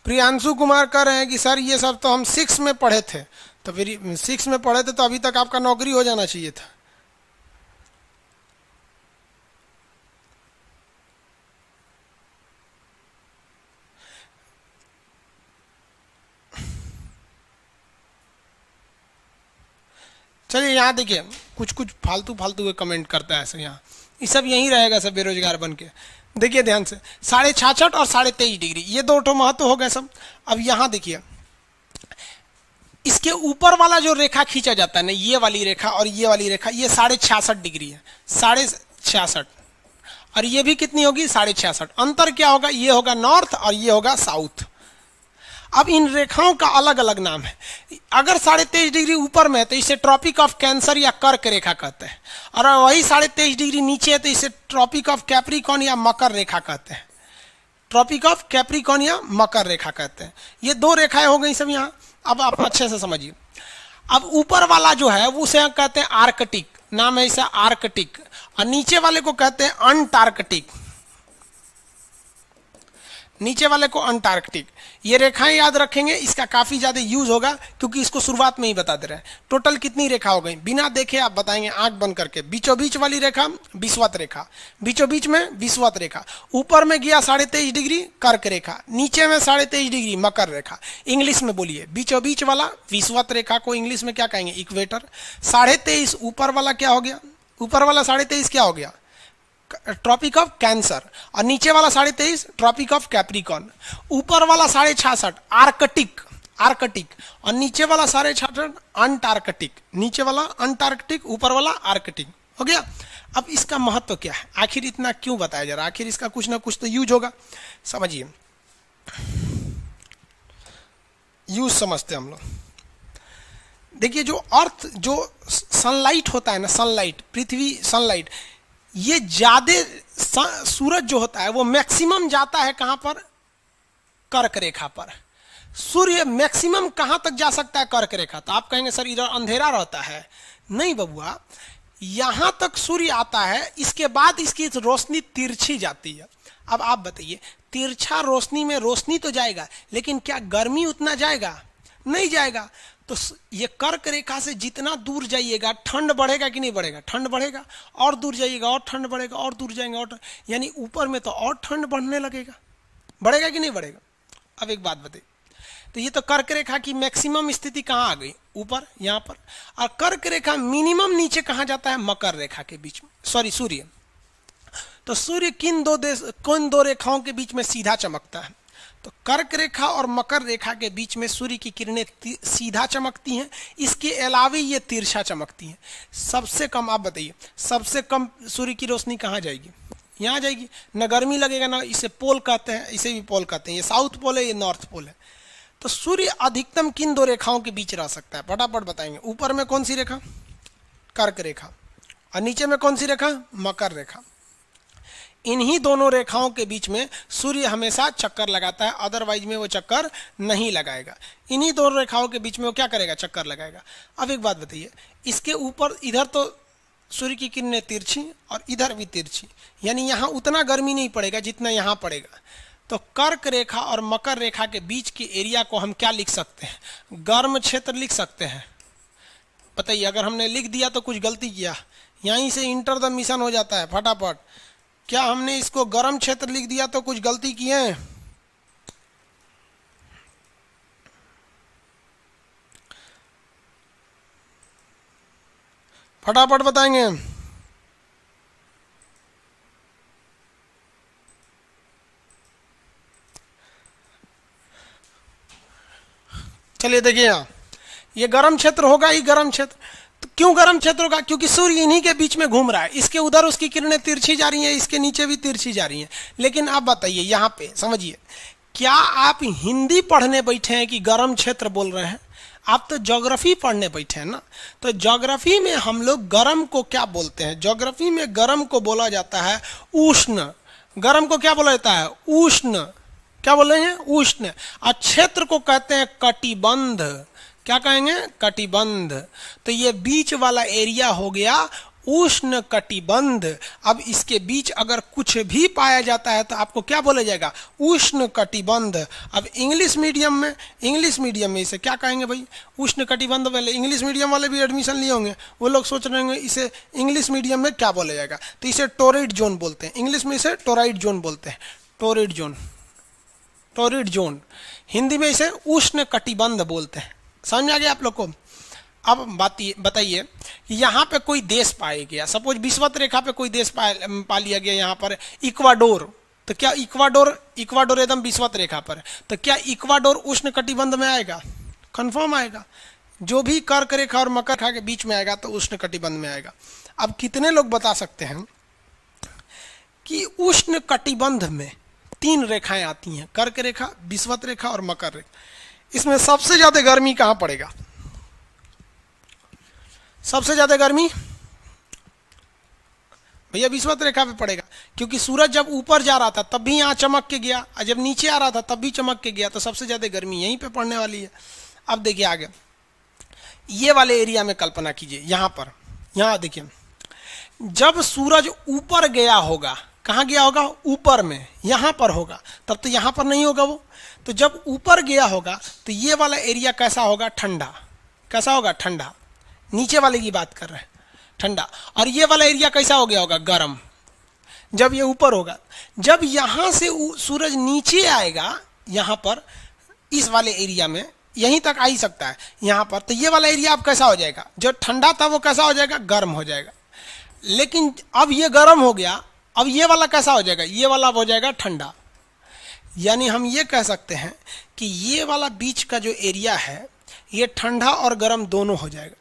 प्रियांशु कुमार कह रहे हैं कि सर ये सब तो हम 6 में पढ़े थे, तो फिर 6 में पढ़े थे तो अभी तक आपका नौकरी हो जाना चाहिए था। चलिए यहाँ देखिए, कुछ कुछ फालतू फालतू के कमेंट करता है ऐसे, यहाँ ये सब यहीं रहेगा सब बेरोजगार बन के। देखिए ध्यान से, 66.5 और 23.5 डिग्री, ये दो ठो महत्व हो गए सब। अब यहाँ देखिए, इसके ऊपर वाला जो रेखा खींचा जाता है ना, ये वाली रेखा और ये वाली रेखा, ये 66.5 डिग्री है, 66.5, और ये भी कितनी होगी 66.5। अंतर क्या होगा, ये होगा नॉर्थ और ये होगा साउथ। अब इन रेखाओं का अलग अलग नाम है। अगर 23.5 डिग्री ऊपर में है तो इसे ट्रॉपिक ऑफ कैंसर या कर्क रेखा कहते हैं, और वही 23.5 डिग्री नीचे है तो इसे ट्रॉपिक ऑफ कैप्रिकॉर्न या मकर रेखा कहते हैं। ट्रॉपिक ऑफ कैप्रिकॉर्न या मकर रेखा कहते हैं। ये दो रेखाएं हो गई सब यहाँ। अब आप अच्छे से समझिए। अब ऊपर वाला जो है वो उसे कहते हैं आर्कटिक, नाम है इसे आर्कटिक, और नीचे वाले को कहते हैं अंटार्कटिक, नीचे वाले को अंटार्कटिक। ये रेखाएं याद रखेंगे, इसका काफी ज्यादा यूज होगा क्योंकि इसको शुरुआत में ही बता दे रहे हैं। टोटल कितनी रेखा हो गई बिना देखे आप बताएंगे आंख बंद करके। बीचों बीच वाली रेखा विषुवत रेखा, बीचों बीच में विषुवत रेखा, ऊपर में गया 23.5 डिग्री कर्क रेखा, नीचे में 23.5 डिग्री मकर रेखा। इंग्लिश में बोलिए, बीचों बीच वाला विषुवत रेखा को इंग्लिश में क्या कहेंगे, इक्वेटर। 23.5 ऊपर वाला क्या हो गया, ऊपर वाला 23.5 क्या हो गया, ट्रॉपिक ऑफ कैंसर, और नीचे वाला 23.5 ट्रॉपिक ऑफ कैप्रिकॉर्न। ऊपर वाला 66.5 आर्कटिक, आर्कटिक, और नीचे वाला 66.5 अंटार्कटिक, नीचे वाला अंटार्कटिक, ऊपर वाला आर्कटिक। हो गया। अब इसका महत्व क्या है, आखिर इतना क्यों बताया जा रहा है, आखिर इसका कुछ ना कुछ तो यूज होगा। समझिए, यूज समझते हम लोग। देखिए, जो अर्थ, जो सनलाइट होता है ना, सनलाइट, पृथ्वी सनलाइट, ये ज्यादा सूरज जो होता है वो मैक्सिमम जाता है कहां पर, कर्क रेखा पर। सूर्य मैक्सिमम कहां तक जा सकता है, कर्क रेखा। तो आप कहेंगे सर इधर अंधेरा रहता है। नहीं बबुआ, यहां तक सूर्य आता है, इसके बाद इसकी रोशनी तिरछी जाती है। अब आप बताइए, तिरछा रोशनी में रोशनी तो जाएगा, लेकिन क्या गर्मी उतना जाएगा, नहीं जाएगा। तो ये कर्क रेखा से जितना दूर जाइएगा ठंड बढ़ेगा कि नहीं बढ़ेगा, ठंड बढ़ेगा, और दूर जाइएगा और ठंड बढ़ेगा, और दूर जाएंगे और यानी ऊपर में तो और ठंड बढ़ने लगेगा, बढ़ेगा कि नहीं बढ़ेगा। अब एक बात बताइए, तो ये तो कर्क रेखा की मैक्सिमम स्थिति कहाँ आ गई, ऊपर यहाँ पर, और कर्क रेखा मिनिमम नीचे कहाँ जाता है, मकर रेखा के बीच में, सॉरी सूर्य। तो सूर्य किन दो रेखाओं के बीच में सीधा चमकता है, तो कर्क रेखा और मकर रेखा के बीच में सूर्य की किरणें सीधा चमकती हैं, इसके अलावे ये तिरछा चमकती हैं। सबसे कम, आप बताइए, सबसे कम सूर्य की रोशनी कहाँ जाएगी, यहाँ जाएगी, न गर्मी लगेगा, ना इसे पोल कहते हैं, इसे भी पोल कहते हैं। ये साउथ पोल है, ये नॉर्थ पोल है। तो सूर्य अधिकतम किन दो रेखाओं के बीच रह सकता है, फटाफट बताएंगे। ऊपर में कौन सी रेखा, कर्क रेखा, और नीचे में कौन सी रेखा, मकर रेखा। इन्हीं दोनों रेखाओं के बीच में सूर्य हमेशा चक्कर लगाता है, अदरवाइज में वो चक्कर नहीं लगाएगा। इन्हीं दोनों रेखाओं के बीच में वो क्या करेगा, चक्कर लगाएगा। अब एक बात बताइए, इसके ऊपर इधर तो सूर्य की किरणें तिरछी और इधर भी तिरछी, यानी यहाँ उतना गर्मी नहीं पड़ेगा जितना यहाँ पड़ेगा। तो कर्क रेखा और मकर रेखा के बीच के एरिया को हम क्या लिख सकते हैं, गर्म क्षेत्र लिख सकते हैं। बताइए, अगर हमने लिख दिया तो कुछ गलती किया, यहीं से इंटर द मिशन हो जाता है फटाफट। क्या हमने इसको गर्म क्षेत्र लिख दिया तो कुछ गलती किए हैं? फटाफट बताएंगे। चलिए देखिए, यहाँ ये गर्म क्षेत्र होगा, ये गर्म क्षेत्र। तो क्यों गर्म क्षेत्र होगा, क्योंकि सूर्य इन्हीं के बीच में घूम रहा है, इसके उधर उसकी किरणें तिरछी जा रही हैं, इसके नीचे भी तिरछी जा रही हैं। लेकिन आप बताइए, यहाँ पे समझिए, क्या आप हिंदी पढ़ने बैठे हैं कि गर्म क्षेत्र बोल रहे हैं? आप तो ज्योग्राफी पढ़ने बैठे हैं ना। तो ज्योग्राफी में हम लोग गर्म को क्या बोलते हैं, ज्योग्राफी में गर्म को बोला जाता है उष्ण। गर्म को क्या बोला जाता है, उष्ण। क्या बोल रहे हैं, उष्ण। और क्षेत्र को कहते हैं कटिबंध। क्या कहेंगे, कटिबंध। तो ये बीच वाला एरिया हो गया उष्ण कटिबंध। अब इसके बीच अगर कुछ भी पाया जाता है तो आपको क्या बोला जाएगा? उष्ण कटिबंध। अब इंग्लिश मीडियम में इसे क्या कहेंगे भाई? उष्ण कटिबंध वाले इंग्लिश मीडियम वाले भी एडमिशन लिए होंगे, वो लोग सोच रहे होंगे इसे इंग्लिश मीडियम में क्या बोला जाएगा, तो इसे टोरिड जोन बोलते हैं। इंग्लिश में इसे टोराइड जोन बोलते हैं, टोरिड जोन। हिंदी में इसे उष्ण कटिबंध बोलते हैं। समझ में आ गया आप लोग को? अब बताइए कि यहाँ पे कोई देश पाया गया, सपोज विषुवत रेखा पे कोई देश पा लिया गया, यहाँ पर इक्वाडोर। तो क्या इक्वाडोर एकदम विषुवत रेखा पर है, तो क्या इक्वाडोर उष्ण कटिबंध में आएगा? कंफर्म आएगा। जो भी कर्क रेखा और मकर रेखा के बीच में आएगा तो उष्ण कटिबंध में आएगा। अब कितने लोग बता सकते हैं कि उष्ण कटिबंध में 3 रेखाएं आती हैं, कर्क रेखा, विषुवत रेखा और मकर रेखा। इसमें सबसे ज्यादा गर्मी कहाँ पड़ेगा? सबसे ज्यादा गर्मी भैया विषुवत रेखा पे पड़ेगा, क्योंकि सूरज जब ऊपर जा रहा था तब भी यहाँ चमक के गया, और जब नीचे आ रहा था तब भी चमक के गया, तो सबसे ज्यादा गर्मी यहीं पे पड़ने वाली है। अब देखिए आगे ये वाले एरिया में कल्पना कीजिए, यहाँ देखिए, जब सूरज ऊपर गया होगा, कहाँ गया होगा? ऊपर में, यहाँ पर होगा, तब तो यहाँ पर नहीं होगा वो। तो जब ऊपर गया होगा तो ये वाला एरिया कैसा होगा? ठंडा। कैसा होगा? ठंडा। नीचे वाले की बात कर रहे हैं, ठंडा। और ये वाला एरिया कैसा हो गया होगा? गर्म। जब ये ऊपर होगा, जब यहां से सूरज नीचे आएगा, यहां पर इस वाले एरिया में यहीं तक आ ही सकता है यहां पर, तो ये वाला एरिया अब कैसा हो जाएगा? जो ठंडा था वो कैसा हो जाएगा? गर्म हो जाएगा। लेकिन अब ये गर्म हो गया, अब ये वाला कैसा हो जाएगा? ये वाला हो जाएगा ठंडा। यानी हम ये कह सकते हैं कि ये वाला बीच का जो एरिया है ये ठंडा और गर्म दोनों हो जाएगा।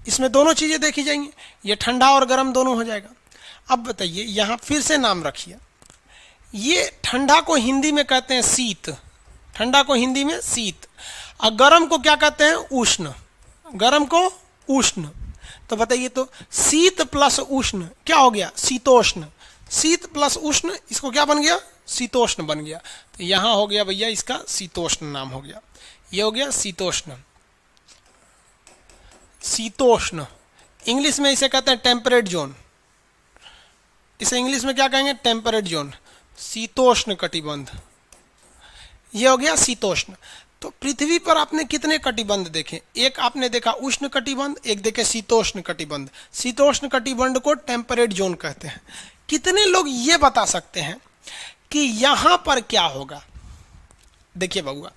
इसमें दोनों चीजें देखी जाएंगी, ये ठंडा और गर्म दोनों हो जाएगा। अब बताइए, यहां फिर से नाम रखिए, ये ठंडा को हिंदी में कहते हैं शीत, ठंडा को हिंदी में शीत, और गर्म को क्या कहते हैं? उष्ण। गर्म को उष्ण। तो बताइए, तो शीत प्लस उष्ण क्या हो गया? शीतोष्ण। शीत प्लस उष्ण, इसको क्या बन गया? शीतोष्ण बन गया। तो यहां हो गया भैया इसका शीतोष्ण नाम हो गया, ये हो गया शीतोष्ण। शीतोष्ण इंग्लिश में इसे कहते हैं टेम्परेट जोन। इसे इंग्लिश में क्या कहेंगे? Temperate zone. शीतोष्ण कटिबंध, ये हो गया शीतोष्ण। तो पृथ्वी पर आपने कितने कटिबंध देखे? एक आपने देखा उष्ण कटिबंध, एक देखे शीतोष्ण कटिबंध। शीतोष्ण कटिबंध को टेम्परेट जोन कहते हैं। कितने लोग ये बता सकते हैं कि यहां पर क्या होगा? देखिए बबुआ,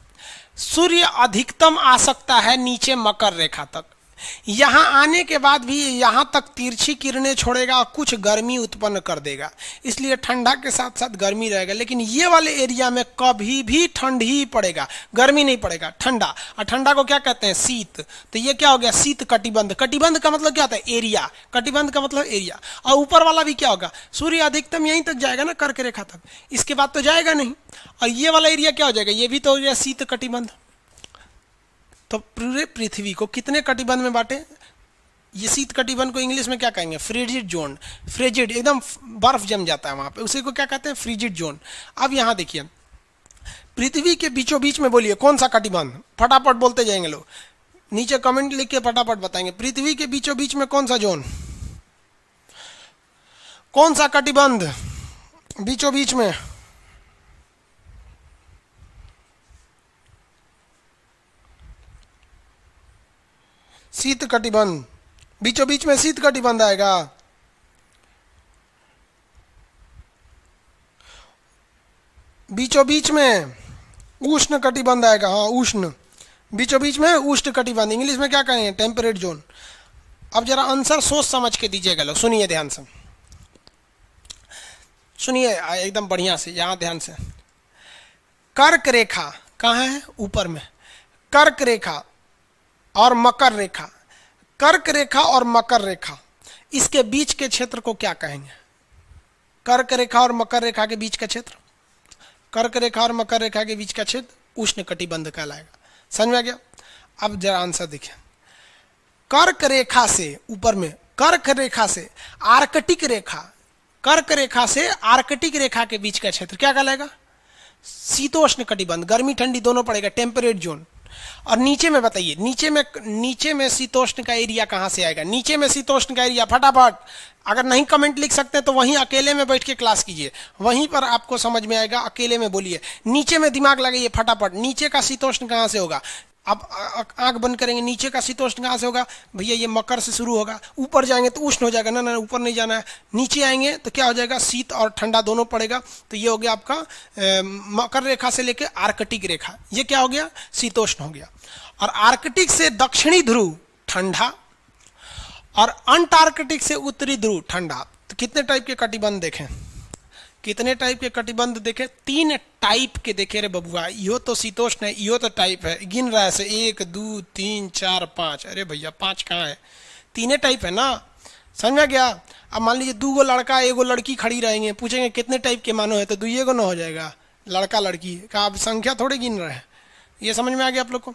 सूर्य अधिकतम आ सकता है नीचे मकर रेखा तक, यहां आने के बाद भी यहां तक तिरछी किरणें छोड़ेगा और कुछ गर्मी उत्पन्न कर देगा, इसलिए ठंडा के साथ साथ गर्मी रहेगा। लेकिन ये वाले एरिया में कभी भी ठंड ही पड़ेगा, गर्मी नहीं पड़ेगा, ठंडा। और ठंडा को क्या कहते हैं? शीत। तो ये क्या हो गया? शीत कटिबंध। कटिबंध का मतलब क्या होता है? एरिया। कटिबंध का मतलब एरिया। और ऊपर वाला भी क्या होगा? सूर्य अधिकतम यहीं तक जाएगा ना, कर्क रेखा तक, इसके बाद तो जाएगा नहीं। और ये वाला एरिया क्या हो जाएगा? ये भी तो हो गया शीत कटिबंध। तो पूरे पृथ्वी को कितने कटिबंध में बांटे? ये शीत कटिबंध को इंग्लिश में क्या कहेंगे? Frigid zone. फ्रिजिड, एकदम बर्फ जम जाता है वहां पे, उसी को क्या कहते हैं? Frigid zone. अब यहां देखिए, पृथ्वी के बीचों बीच में बोलिए कौन सा कटिबंध? फटाफट बोलते जाएंगे लोग, नीचे कमेंट लिख के फटाफट बताएंगे। पृथ्वी के बीचों बीच में कौन सा जोन? कौन सा कटिबंध बीचों बीच में? शीत कटिबंध। बीचों बीच में शीत कटिबंध आएगा। बीचों बीच में उष्ण कटिबंध आएगा। हाँ, उष्ण। बीचों बीच में उष्ण कटिबंध, इंग्लिश में क्या कहेंगे? Temperate zone. अब जरा आंसर सोच समझ के दीजिएगा लोग, सुनिए ध्यान से, सुनिए एकदम बढ़िया से, यहां ध्यान से। कर्क रेखा कहाँ है? ऊपर में। कर्क रेखा और मकर रेखा, कर्क रेखा और मकर रेखा, इसके बीच के क्षेत्र को क्या कहेंगे? कर्क रेखा और मकर रेखा के बीच का क्षेत्र, कर्क रेखा और मकर रेखा के बीच का क्षेत्र उष्ण कटिबंध कहलाएगा। समझ में आ गया? अब जरा आंसर देखिए, कर्क रेखा से ऊपर में, कर्क रेखा से आर्कटिक रेखा, कर्क रेखा से आर्कटिक रेखा के बीच का क्षेत्र क्या कहलाएगा? शीतोष्ण कटिबंध। गर्मी ठंडी दोनों पड़ेगा, टेम्परेट जोन। और नीचे में बताइए, नीचे में शीतोष्ण का एरिया कहाँ से आएगा? नीचे में शीतोष्ण का एरिया फटाफट, अगर नहीं कमेंट लिख सकते तो वहीं अकेले में बैठ के क्लास कीजिए, वहीं पर आपको समझ में आएगा, अकेले में बोलिए, नीचे में दिमाग लगाइए फटाफट। नीचे का शीतोष्ण कहाँ से होगा? अब आंख बंद करेंगे, नीचे का शीतोष्ण कहाँ से होगा भैया? ये मकर से शुरू होगा, ऊपर जाएंगे तो उष्ण हो जाएगा, ना ना ऊपर नहीं जाना है, नीचे आएंगे तो क्या हो जाएगा? शीत और ठंडा दोनों पड़ेगा। तो ये हो गया आपका मकर रेखा से लेके आर्कटिक रेखा, ये क्या हो गया? शीतोष्ण हो गया। और आर्कटिक से दक्षिणी ध्रुव ठंडा, और अंटार्कटिक से उत्तरी ध्रुव ठंडा। तो कितने टाइप के कटिबंध देखें, कितने टाइप के कटिबंध देखे? 3 टाइप के देखे रे बबुआ। यो तो शीतोष्ण है, यो तो टाइप है, गिन रहा है से 1 2 3 4 5। अरे भैया 5 कहाँ है? 3 टाइप है ना, समझ में गया? अब मान लीजिए 2 लड़का 1 लड़की खड़ी रहेंगे, पूछेंगे कितने टाइप के मानो है, तो 2 गो ना हो जाएगा, लड़का लड़की का आप संख्या थोड़ी गिन रहे हैं। ये समझ में आ गया आप लोग को?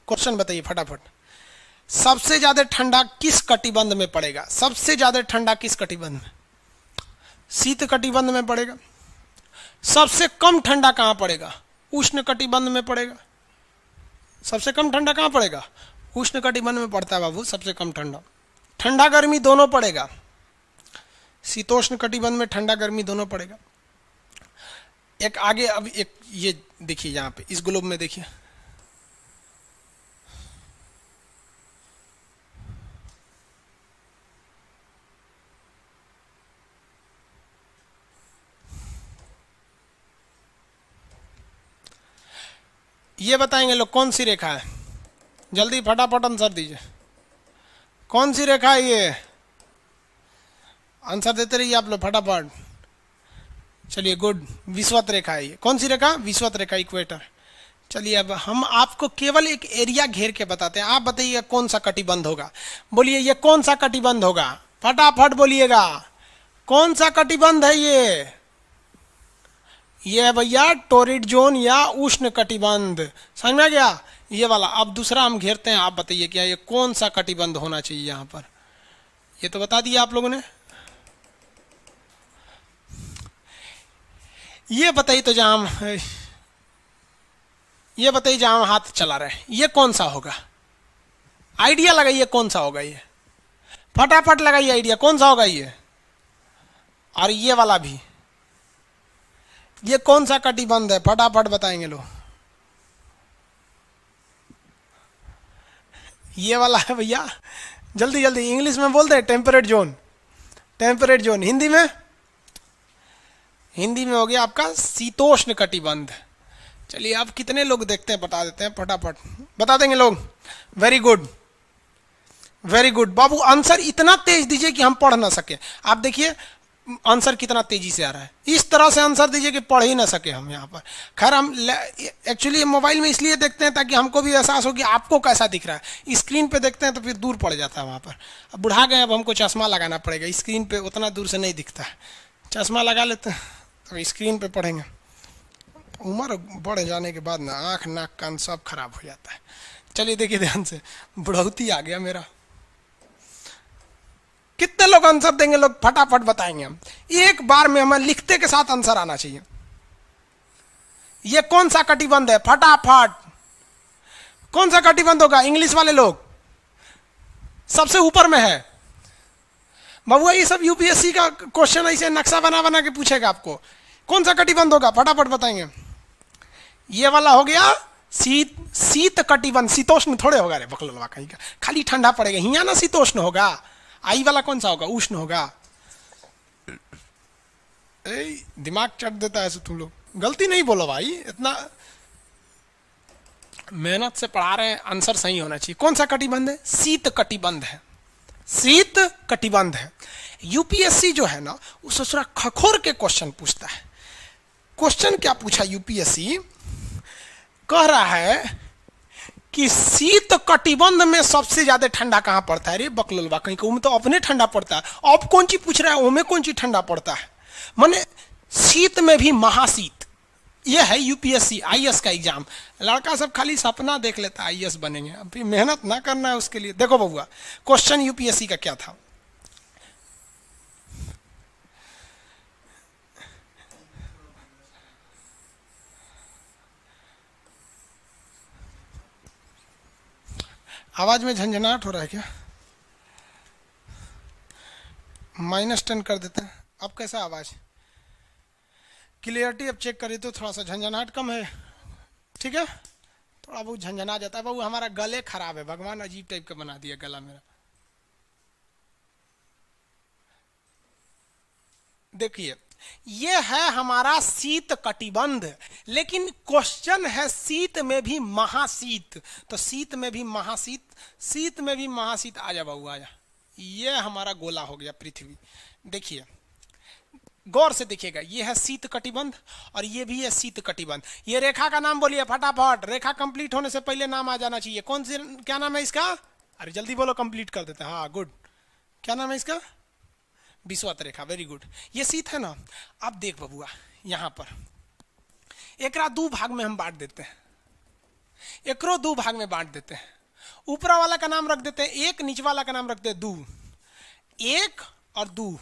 क्वेश्चन बताइए फटाफट, सबसे ज्यादा ठंडा किस कटिबंध में पड़ेगा? सबसे ज्यादा ठंडा किस कटिबंध में? शीत कटिबंध में पड़ेगा। सबसे कम ठंडा कहां पड़ेगा? उष्ण कटिबंध में पड़ेगा। सबसे कम ठंडा कहां पड़ेगा? उष्ण कटिबंध में पड़ता है बाबू सबसे कम ठंडा। ठंडा गर्मी दोनों पड़ेगा, शीतोष्ण कटिबंध में ठंडा गर्मी दोनों पड़ेगा। एक आगे अब एक ये देखिए, यहां पे इस ग्लोब में देखिए, ये बताएंगे लोग कौन सी रेखा है? जल्दी फटाफट आंसर दीजिए, कौन सी रेखा है ये? आंसर देते रहिए आप लोग फटाफट। चलिए गुड, विषुवत रेखा है ये। कौन सी रेखा? विषुवत रेखा, इक्वेटर। चलिए अब हम आपको केवल एक एरिया घेर के बताते हैं, आप बताइए कौन सा कटिबंध होगा। बोलिए ये कौन सा कटिबंध होगा? फटाफट बोलिएगा, कौन सा कटिबंध है ये? ये है भैया टोरिड जोन या उष्ण कटिबंध, समझ में आ गया? ये वाला। अब दूसरा हम घेरते हैं, आप बताइए क्या ये कौन सा कटिबंध होना चाहिए यहां पर? ये तो बता दिया आप लोगों ने। ये बताइए तो जहां ये बताइए जहां हम हाथ चला रहे हैं, ये कौन सा होगा? आइडिया लगाइए कौन सा होगा ये, फटाफट लगाइए आइडिया कौन सा होगा ये। और ये वाला भी, ये कौन सा कटिबंध है? फटाफट बताएंगे लोग। ये वाला है भैया, जल्दी जल्दी इंग्लिश में बोल दे, temperate zone. Temperate zone Hindi में? हिंदी में हो गया आपका शीतोष्ण कटिबंध। चलिए अब कितने लोग देखते हैं, बता देते हैं फटाफट, बता देंगे लोग। वेरी गुड, वेरी गुड बाबू। आंसर इतना तेज दीजिए कि हम पढ़ ना सके। आप देखिए आंसर कितना तेजी से आ रहा है, इस तरह से आंसर दीजिए कि पढ़ ही ना सके हम यहाँ पर। खैर हम एक्चुअली मोबाइल में इसलिए देखते हैं ताकि हमको भी एहसास हो कि आपको कैसा दिख रहा है। स्क्रीन पे देखते हैं तो फिर दूर पड़ जाता है वहाँ पर। अब बुढ़ा गए, अब हमको चश्मा लगाना पड़ेगा, स्क्रीन पे उतना दूर से नहीं दिखता है। चश्मा लगा लेते हैं तो स्क्रीन पे पढ़ेंगे। उम्र बढ़ जाने के बाद ना आँख नाक कान सब खराब हो जाता है। चलिए देखिए ध्यान से, बुढ़ौती आ गया मेरा। कितने लोग आंसर देंगे? लोग फटाफट बताएंगे हम। एक बार में हमें लिखते के साथ आंसर आना चाहिए। ये कौन सा कटिबंध है? फटाफट कौन सा कटिबंध होगा? इंग्लिश वाले लोग सबसे ऊपर में है बबुआ। ये सब यूपीएससी का क्वेश्चन ऐसे नक्शा बना बना के पूछेगा आपको। कौन सा कटिबंध होगा? फटाफट बताएंगे। ये वाला हो गया शीत कटिबंध। शीतोष्ण थोड़े होगा रे बकलवा कहीं का, खाली ठंडा पड़ेगा। हिया ना शीतोष्ण होगा। आई वाला कौन सा होगा? उष्ण होगा। दिमाग चट देता है तुम लोग। गलती नहीं बोलो भाई, इतना मेहनत से पढ़ा रहे हैं, आंसर सही होना चाहिए। कौन सा कटिबंध है? शीत कटिबंध है, शीत कटिबंध है। यूपीएससी जो है ना वो ससुरा खखोर के क्वेश्चन पूछता है। क्वेश्चन क्या पूछा यूपीएससी? कह रहा है कि शीत कटिबंध में सबसे ज्यादा ठंडा कहां पड़ता है? रे बकलवा कहीं को, तो अपने ठंडा पड़ता है। अब कौन सी पूछ रहा है? ओमे कौन सी ठंडा पड़ता है? माने शीत में भी महाशीत। यह है यूपीएससी आईएएस का एग्जाम। लड़का सब खाली सपना देख लेता है आईएएस बनेंगे, अभी मेहनत ना करना है उसके लिए। देखो बबुआ क्वेश्चन यूपीएससी का क्या था। आवाज में झंझनाहट हो रहा है क्या? -10 कर देते हैं। अब कैसा आवाज? क्लियरिटी अब चेक करिए तो थोड़ा सा झंझनाहट कम है, ठीक है? थोड़ा बहुत झंझना जाता है बाबू, हमारा गले खराब है, भगवान अजीब टाइप का बना दिया गला मेरा। देखिए ये है हमारा शीत कटिबंध, लेकिन क्वेश्चन है शीत में भी महाशीत, तो शीत में भी महाशीत, शीत में भी महाशीत। आ जा बाबू आ जा, ये हमारा गोला हो गया पृथ्वी। देखिए गौर से देखिएगा, ये है शीत कटिबंध और ये भी है शीत कटिबंध। ये रेखा का नाम बोलिए फटाफट, रेखा कंप्लीट होने से पहले नाम आ जाना चाहिए। कौन सी, क्या नाम है इसका? अरे जल्दी बोलो, कंप्लीट कर देते हैं। हाँ गुड, क्या नाम है इसका? विषुवत रेखा, वेरी गुड। ये शीत है ना। अब देख बबुआ, यहां पर एकरा दो भाग में हम बांट देते हैं, एकरो दो भाग में बांट देते हैं। ऊपरा वाला का नाम रख देते हैं एक, नीचे वाला का नाम रखते हैं दो। एक और दो,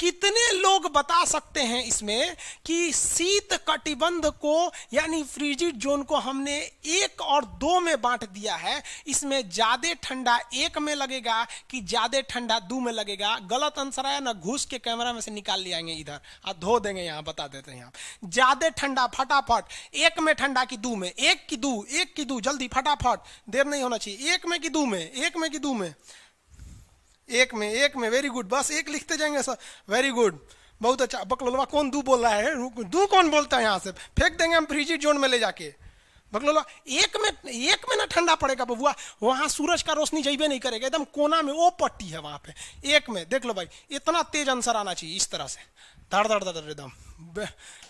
कितने लोग बता सकते हैं इसमें कि शीत कटिबंध को यानी फ्रीजिड जोन को हमने 1 और 2 में बांट दिया है। इसमें ज्यादा ठंडा 1 में लगेगा कि ज्यादा ठंडा 2 में लगेगा? गलत आंसर आया ना, घुस के कैमरा में से निकाल ले आएंगे इधर और धो देंगे। यहाँ बता देते हैं, यहाँ ज्यादा ठंडा फटाफट 1 में ठंडा कि 2 में? 1 की 2, 1 की 2, जल्दी फटाफट, देर नहीं होना चाहिए। 1 में कि 2 में? 1 में कि 2 में? 1 में, 1 में, वेरी गुड। बस 1 लिखते जाएंगे सर, वेरी गुड, बहुत अच्छा। बकलोलवा कौन दू बोल रहा है? दू कौन बोलता है? यहाँ से फेंक देंगे हम फ्रीजिड जोन में ले जाके। बकलोलवा 1 में ना ठंडा पड़ेगा बबुआ, वहां सूरज का रोशनी जाइबे नहीं करेगा, एकदम कोना में वो पट्टी है वहां पे। 1 में देख लो भाई, इतना तेज आंसर आना चाहिए इस तरह से, धड़ धड़ धड़ एकदम,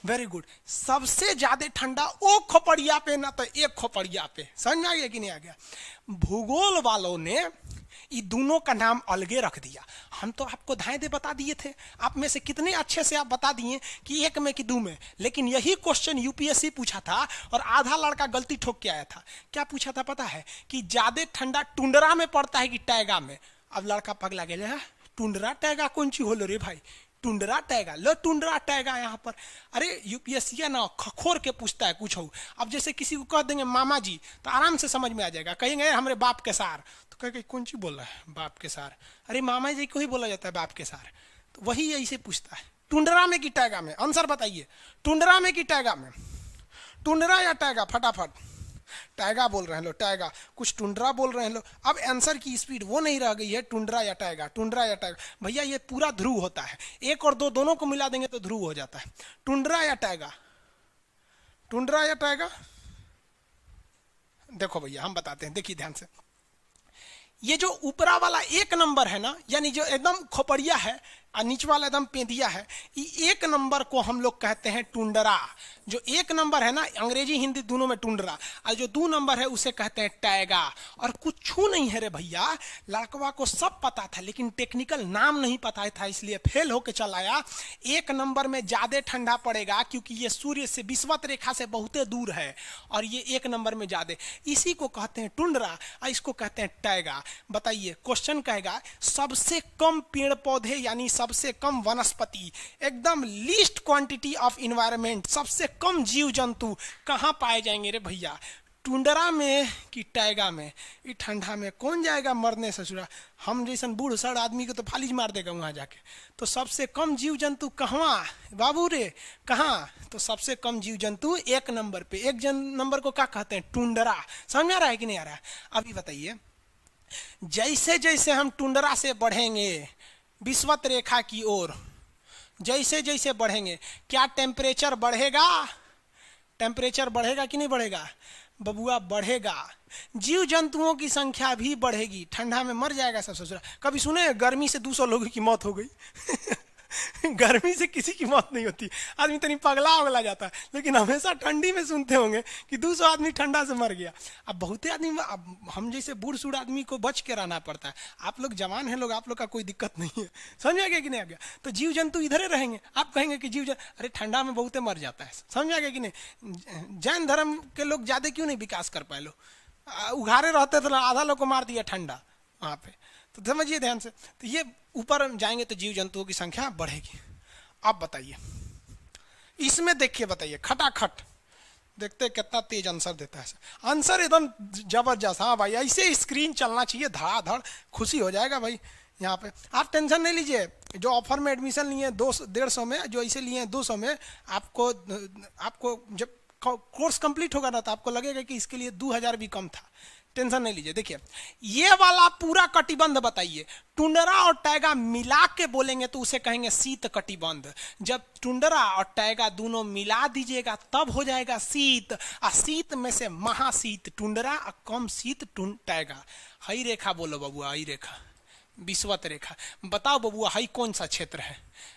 वेरी गुड। सबसे ज्यादा ठंडा ओ खोपड़िया पे ना तो एक खोपड़िया पे। समझ में आ गया कि नहीं आ गया? भूगोल वालों ने ये दोनों का नाम अलगे रख दिया। हम तो आपको धाए दे बता दिए थे, आप में से कितने अच्छे से आप बता दिए कि 1 में कि 2 में। लेकिन यही क्वेश्चन यूपीएससी पूछा था और आधा लड़का गलती ठोक के आया था। क्या पूछा था पता है? कि ज्यादा ठंडा टुंड्रा में पड़ता है कि टैगा में? अब लड़का पगला गया, टुंड्रा टैगा कौन सी होलो रे भाई? टुंड्रा टैगा, लो टुंड्रा टैगा यहाँ पर। अरे यूपीएससी ना खखोर के पूछता है कुछ हो। अब जैसे किसी को कह देंगे मामा जी तो आराम से समझ में आ जाएगा। कहेंगे हमारे बाप के सार, तो कहेंगे कौन सी बोल रहा है बाप के सार? अरे मामा जी को ही बोला जाता है बाप के सार। तो वही ऐसे पूछता है, टुंड्रा में कि टैगा में? आंसर बताइए, टुंड्रा में कि टैगा में? टुंड्रा या टैगा? फटाफट। टैगा बोल रहे हैं लोग, टैगा, कुछ टुंड्रा बोल रहे हैं लोग। अब आंसर की स्पीड वो नहीं रह गई है, टुंड्रा या टैगा, टुंड्रा या टैगा। भैया ये पूरा ध्रुव होता है, 1 और 2 दोनों को मिला देंगे तो ध्रुव हो जाता है। टुंड्रा या टैगा? टुंड्रा या टैगा? देखो भैया हम बताते हैं, देखिए ध्यान से। ये जो ऊपरा वाला 1 नंबर है ना, यानी जो एकदम खोपड़िया है और नीचे वाला एकदम पेंदिया है, ये 1 नंबर को हम लोग कहते हैं टुंड्रा। जो 1 नंबर है ना, अंग्रेजी हिंदी दोनों में टुंड्रा, और जो 2 नंबर है उसे कहते हैं टैगा। और कुछ नहीं है रे भैया, लड़कवा को सब पता था लेकिन टेक्निकल नाम नहीं पता था, इसलिए फेल होके चल आया। 1 नंबर में ज्यादा ठंडा पड़ेगा क्योंकि ये सूर्य से विषुवत रेखा से बहुत दूर है, और ये 1 नंबर में ज्यादा, इसी को कहते हैं टुंड्रा और इसको कहते हैं टैगा। बताइए क्वेश्चन कहेगा सबसे कम पेड़ पौधे यानी सबसे कम वनस्पति, एकदम लीस्ट क्वांटिटी ऑफ इन्वायरमेंट, सबसे कम जीव जंतु कहां पाए जाएंगे रे भैया? टुंड्रा में कि टैगा में? ये ठंडा में कौन जाएगा मरने ससुरा? हम जैसन बूढ़ सड़ आदमी को तो फालिज मार देगा वहां जाके। तो सबसे कम जीव जंतु कहाँ बाबू रे, कहाँ? तो सबसे कम जीव जंतु 1 नंबर पे। 1 नंबर को क्या कहते हैं? टुंड्रा। समझ में आ रहा है कि नहीं आ रहा है? अभी बताइए, जैसे जैसे हम टुंड्रा से बढ़ेंगे विषुवत रेखा की ओर, जैसे जैसे बढ़ेंगे क्या टेम्परेचर बढ़ेगा? टेम्परेचर बढ़ेगा कि नहीं बढ़ेगा बबुआ? बढ़ेगा। जीव जंतुओं की संख्या भी बढ़ेगी, ठंडा में मर जाएगा सब ससुरा। कभी सुने गर्मी से 200 लोगों की मौत हो गई? गर्मी से किसी की मौत नहीं होती, आदमी तनी पगला उगला जाता है, लेकिन हमेशा ठंडी में सुनते होंगे कि 200 आदमी ठंडा से मर गया। अब बहुते आदमी, अब हम जैसे बूढ़ सूढ़ आदमी को बच के रहना पड़ता है। आप लोग जवान हैं लोग, आप लोग का कोई दिक्कत नहीं है। समझ आ गया कि नहीं आ गया? तो जीव जंतु इधर ही रहेंगे। आप कहेंगे कि जीव जंतु, अरे ठंडा में बहुते मर जाता है। समझ आ गया कि नहीं? जैन धर्म के लोग ज्यादा क्यों नहीं विकास कर पाए? लोग उघारे रहते तो आधा लोग को मार दिया ठंडा वहां पे। तो समझिए ध्यान से, तो ये ऊपर जाएंगे तो जीव जंतुओं की संख्या बढ़ेगी। अब बताइए इसमें, देखिए बताइए खटाखट, देखते हैं कितना तेज आंसर देता है सर। आंसर एकदम जबरदस्त। हाँ भाई, ऐसे स्क्रीन चलना चाहिए धड़ाधड़, खुशी हो जाएगा भाई। यहाँ पे आप टेंशन नहीं लीजिए, जो ऑफर में एडमिशन लिए 200-150 में, जो ऐसे लिए हैं 200 में, आपको आपको जब कोर्स कंप्लीट होगा ना तो आपको लगेगा कि इसके लिए 2000 भी कम था। टेंशन नहीं लीजिए। देखिए ये वाला पूरा कटिबंध बताइए, टुंड्रा और टैगा मिला के बोलेंगे तो उसे कहेंगे शीत कटिबंध। जब टुंड्रा और टैगा दोनों मिला दीजिएगा तब हो जाएगा शीत। और शीत में से महाशीत टुंड्रा और कम शीत टैगा। हई रेखा बोलो बबुआ, हई रेखा विषुवत रेखा। बताओ बबुआ हई कौन सा क्षेत्र है?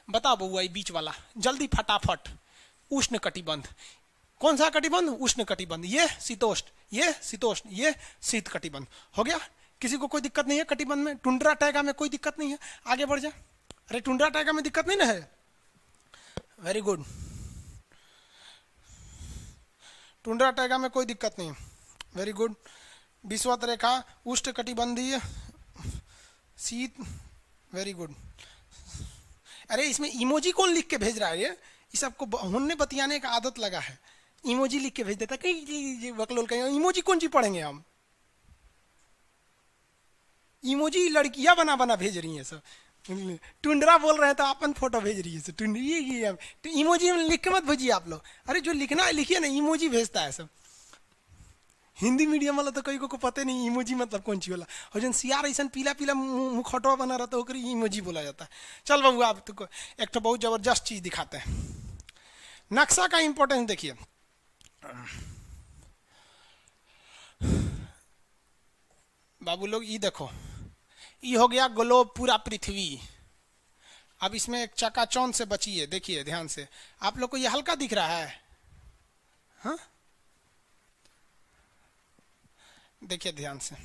बताओ बबुआ ये बीच वाला, जल्दी फटाफट। उष्ण कटिबंध। कौन सा कटिबंध? उष्ण कटिबंध। ये शीतोष्ण, ये शीतोष्ण, ये शीत कटिबंध। हो गया? किसी को कोई दिक्कत नहीं है कटिबंध में? टुंड्रा टैगा में कोई दिक्कत नहीं है? आगे बढ़ जाए। अरे टुंड्रा टैगा में दिक्कत नहीं ना है? Very good. टुंड्रा टैगा में कोई दिक्कत नहीं है, वेरी गुड। विषुवत रेखा, उष्ण कटिबंधीय, शीत, वेरी गुड। अरे इसमें इमोजी कौन लिख के भेज रहा है? ये सबको हुन्ने बतियाने का आदत लगा है, इमोजी लिख के भेज देता। कहीं बकलोल कहीं इमोजी कौन सी पढ़ेंगे हम? इमोजी लड़कियां बना बना भेज रही हैं सब। टुंड्रा बोल रहे हैं तो अपन फोटो भेज रही है सब। ये तो इमोजी लिख के मत भेजिए आप लोग। अरे जो लिखना है लिखिए ना, इमोजी भेजता है सब। हिंदी मीडियम वाला तो कई को पता नहीं इमोजी मतलब कौन सी वाला। और जन सियार ऐसा पीला पीला मुखटवा बना रहता है इमोजी बोला जाता है। चल बाबू आप तो एक तो बहुत जबरदस्त चीज दिखाते हैं। नक्शा का इंपॉर्टेंस देखिए। बाबू लोग ये देखो, ये हो गया ग्लोब पूरा पृथ्वी। अब इसमें एक चकाचौंध से बचिए, देखिए ध्यान से। आप लोग को ये हल्का दिख रहा है? हाँ देखिए ध्यान से,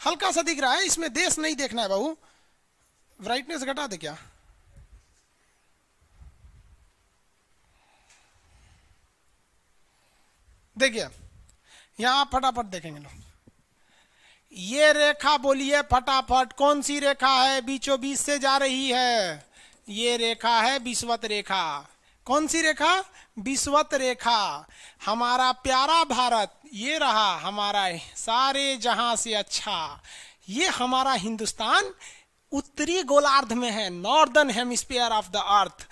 हल्का सा दिख रहा है। इसमें देश नहीं देखना है बाबू। ब्राइटनेस घटा दे क्या? देखिए यहां फटाफट देखेंगे लोग। ये रेखा बोलिए फटाफट, कौन सी रेखा है बीचों बीच से जा रही है? ये रेखा है विषुवत रेखा। कौन सी रेखा? विषुवत रेखा। हमारा प्यारा भारत ये रहा, हमारा सारे जहां से अच्छा। ये हमारा हिंदुस्तान उत्तरी गोलार्ध में है, northern hemisphere of the earth.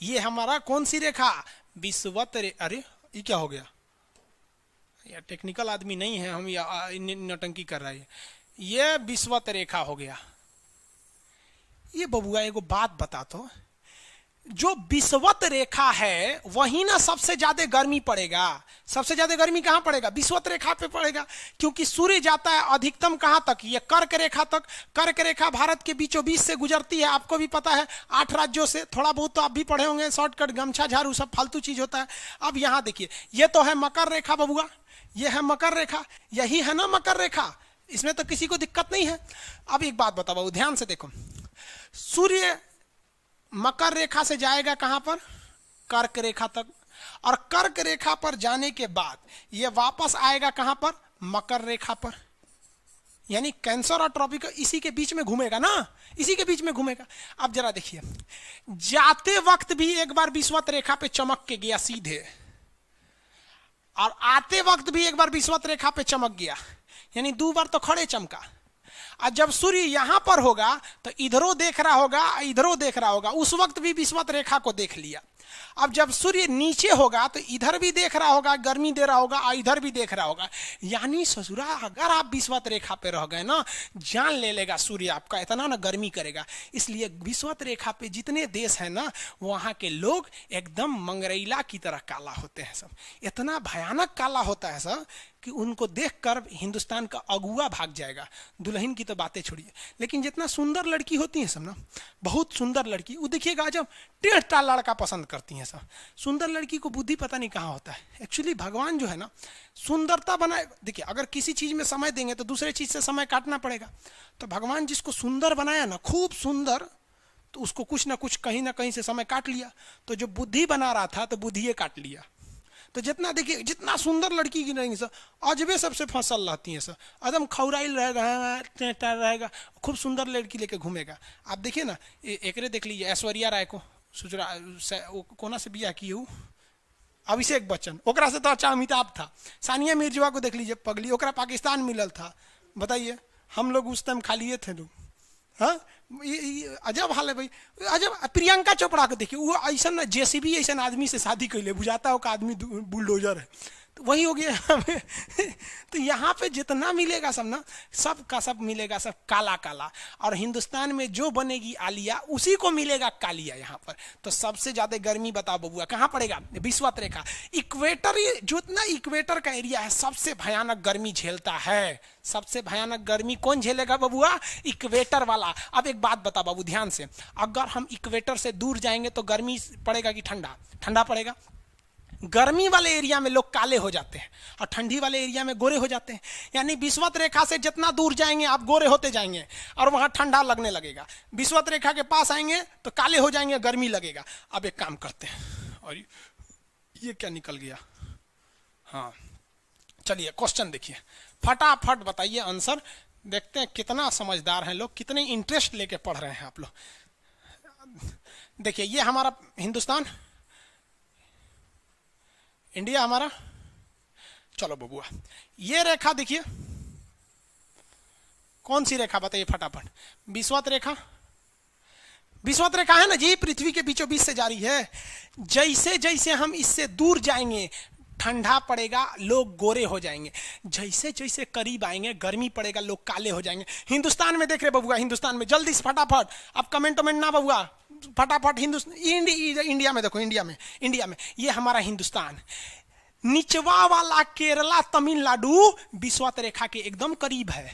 ये हमारा कौन सी रेखा? विषुवत रेखा। अरे ये क्या हो गया? या टेक्निकल आदमी नहीं है हम, या नौटंकी कर रहा है। ये विषुवत रेखा हो गया। ये बबुआ एगो बात बता तो, जो विषुवत रेखा है वही ना सबसे ज्यादा गर्मी पड़ेगा। सबसे ज्यादा गर्मी कहां पड़ेगा? विषुवत रेखा पे पड़ेगा, क्योंकि सूर्य जाता है अधिकतम कहां तक? ये कर्क रेखा तक। कर्क रेखा भारत के बीचों बीच से गुजरती है, आपको भी पता है, 8 राज्यों से। थोड़ा बहुत तो आप भी पढ़े होंगे, शॉर्टकट गमछा झाड़ू सब फालतू चीज होता है। अब यहां देखिए, ये तो है मकर रेखा बबुआ, ये है मकर रेखा, यही है ना मकर रेखा। इसमें तो किसी को दिक्कत नहीं है। अब एक बात बताओ बाबू, ध्यान से देखो। सूर्य मकर रेखा से जाएगा कहां पर? कर्क रेखा तक। और कर्क रेखा पर जाने के बाद यह वापस आएगा कहां पर? मकर रेखा पर। यानी कैंसर और ट्रॉपिकल इसी के बीच में घूमेगा ना, इसी के बीच में घूमेगा। अब जरा देखिए, जाते वक्त भी एक बार विषुवत रेखा पे चमक के गया सीधे, और आते वक्त भी एक बार विषुवत रेखा पे चमक गया, यानी 2 बार तो खड़े चमका। और जब सूर्य यहां पर होगा तो इधरों देख रहा होगा, इधरों देख रहा होगा, उस वक्त भी विषुवत रेखा को देख लिया। अब जब सूर्य नीचे होगा तो इधर भी देख रहा होगा, गर्मी दे रहा होगा, और इधर भी देख रहा होगा। यानी ससुरा अगर आप विषुवत रेखा पे रह गए ना, जान ले लेगा सूर्य आपका, इतना ना गर्मी करेगा। इसलिए विषुवत रेखा पे जितने देश है ना, वहां के लोग एकदम मंगरैला की तरह काला होते हैं सब। इतना भयानक काला होता है सब कि उनको देखकर हिंदुस्तान का अगुआ भाग जाएगा। दुल्हन की तो बातें छोड़िए, लेकिन जितना सुंदर लड़की होती है सब ना, बहुत सुंदर लड़की, वो देखिएगा जब टेढ़ा लड़का पसंद करती हैं सब। सुंदर लड़की को बुद्धि पता नहीं कहाँ होता है। एक्चुअली भगवान जो है ना, सुंदरता बनाए। देखिए अगर किसी चीज में समय देंगे तो दूसरे चीज से समय काटना पड़ेगा। तो भगवान जिसको सुंदर बनाया ना, खूब सुंदर, तो उसको कुछ ना कुछ कहीं ना कहीं से समय काट लिया। तो जो बुद्धि बना रहा था तो बुद्धि काट लिया। तो जितना देखिए, जितना सुंदर लड़की की रहेंगी सर, अजबे सबसे फसल रहती हैं सर, एकदम खौराइल रहेगा, खूब सुंदर लड़की लेके घूमेगा। आप देखिए ना, एकरे देख लीजिए, ऐश्वर्या राय को, सुचरा कोना से बिया की अभिषेक बच्चन, ओकरा से तो अच्छा अमिताभ था। सानिया मिर्जा को देख लीजिए पगली, ओकरा पाकिस्तान मिलल था। बताइए हम लोग उस टाइम खालिए थे लोग। हाँ अजब हाल है भाई, अजब। प्रियंका चोपड़ा को देखिए, वो ऐसा ना जेसीबी ऐसा आदमी से शादी कैले, बुझाता हो कि आदमी बुलडोजर है, तो वही हो गया। तो यहाँ पे जितना मिलेगा सब ना, सब का सब मिलेगा, सब काला काला। और हिंदुस्तान में जो बनेगी आलिया उसी को मिलेगा कालिया यहाँ पर। तो सबसे ज्यादा गर्मी बताओ बबुआ कहाँ पड़ेगा? विषुवत रेखा, इक्वेटर, जितना इक्वेटर का एरिया है सबसे भयानक गर्मी झेलता है। सबसे भयानक गर्मी कौन झेलेगा बबुआ? इक्वेटर वाला। अब एक बात बता बाबू ध्यान से, अगर हम इक्वेटर से दूर जाएंगे तो गर्मी पड़ेगा कि ठंडा? ठंडा पड़ेगा। गर्मी वाले एरिया में लोग काले हो जाते हैं और ठंडी वाले एरिया में गोरे हो जाते हैं। यानी विषुवत रेखा से जितना दूर जाएंगे आप गोरे होते जाएंगे और वहां ठंडा लगने लगेगा। विषुवत रेखा के पास आएंगे तो काले हो जाएंगे, गर्मी लगेगा। अब एक काम करते हैं, और ये क्या निकल गया? हाँ चलिए क्वेश्चन देखिए, फटाफट बताइए आंसर। देखते हैं कितना समझदार हैं लोग, कितने इंटरेस्ट लेके पढ़ रहे हैं आप लोग। देखिए ये हमारा हिंदुस्तान, इंडिया हमारा। चलो बबुआ ये रेखा देखिए, कौन सी रेखा बताइए फटाफट? विषुवत रेखा। विषुवत रेखा है ना जी, पृथ्वी के बीचों बीच से जारी है। जैसे जैसे हम इससे दूर जाएंगे ठंडा पड़ेगा, लोग गोरे हो जाएंगे। जैसे जैसे करीब आएंगे गर्मी पड़ेगा, लोग काले हो जाएंगे। हिंदुस्तान में देख रहे बबुआ, हिंदुस्तान में जल्दी से फटाफट, अब कमेंट वमेंट ना बबुआ, फटाफट हिंदुस्तान, इंडिया में देखो, इंडिया में ये हमारा हिंदुस्तान। निचवा वाला केरला तमिलनाडु विषुवत रेखा के एकदम करीब है।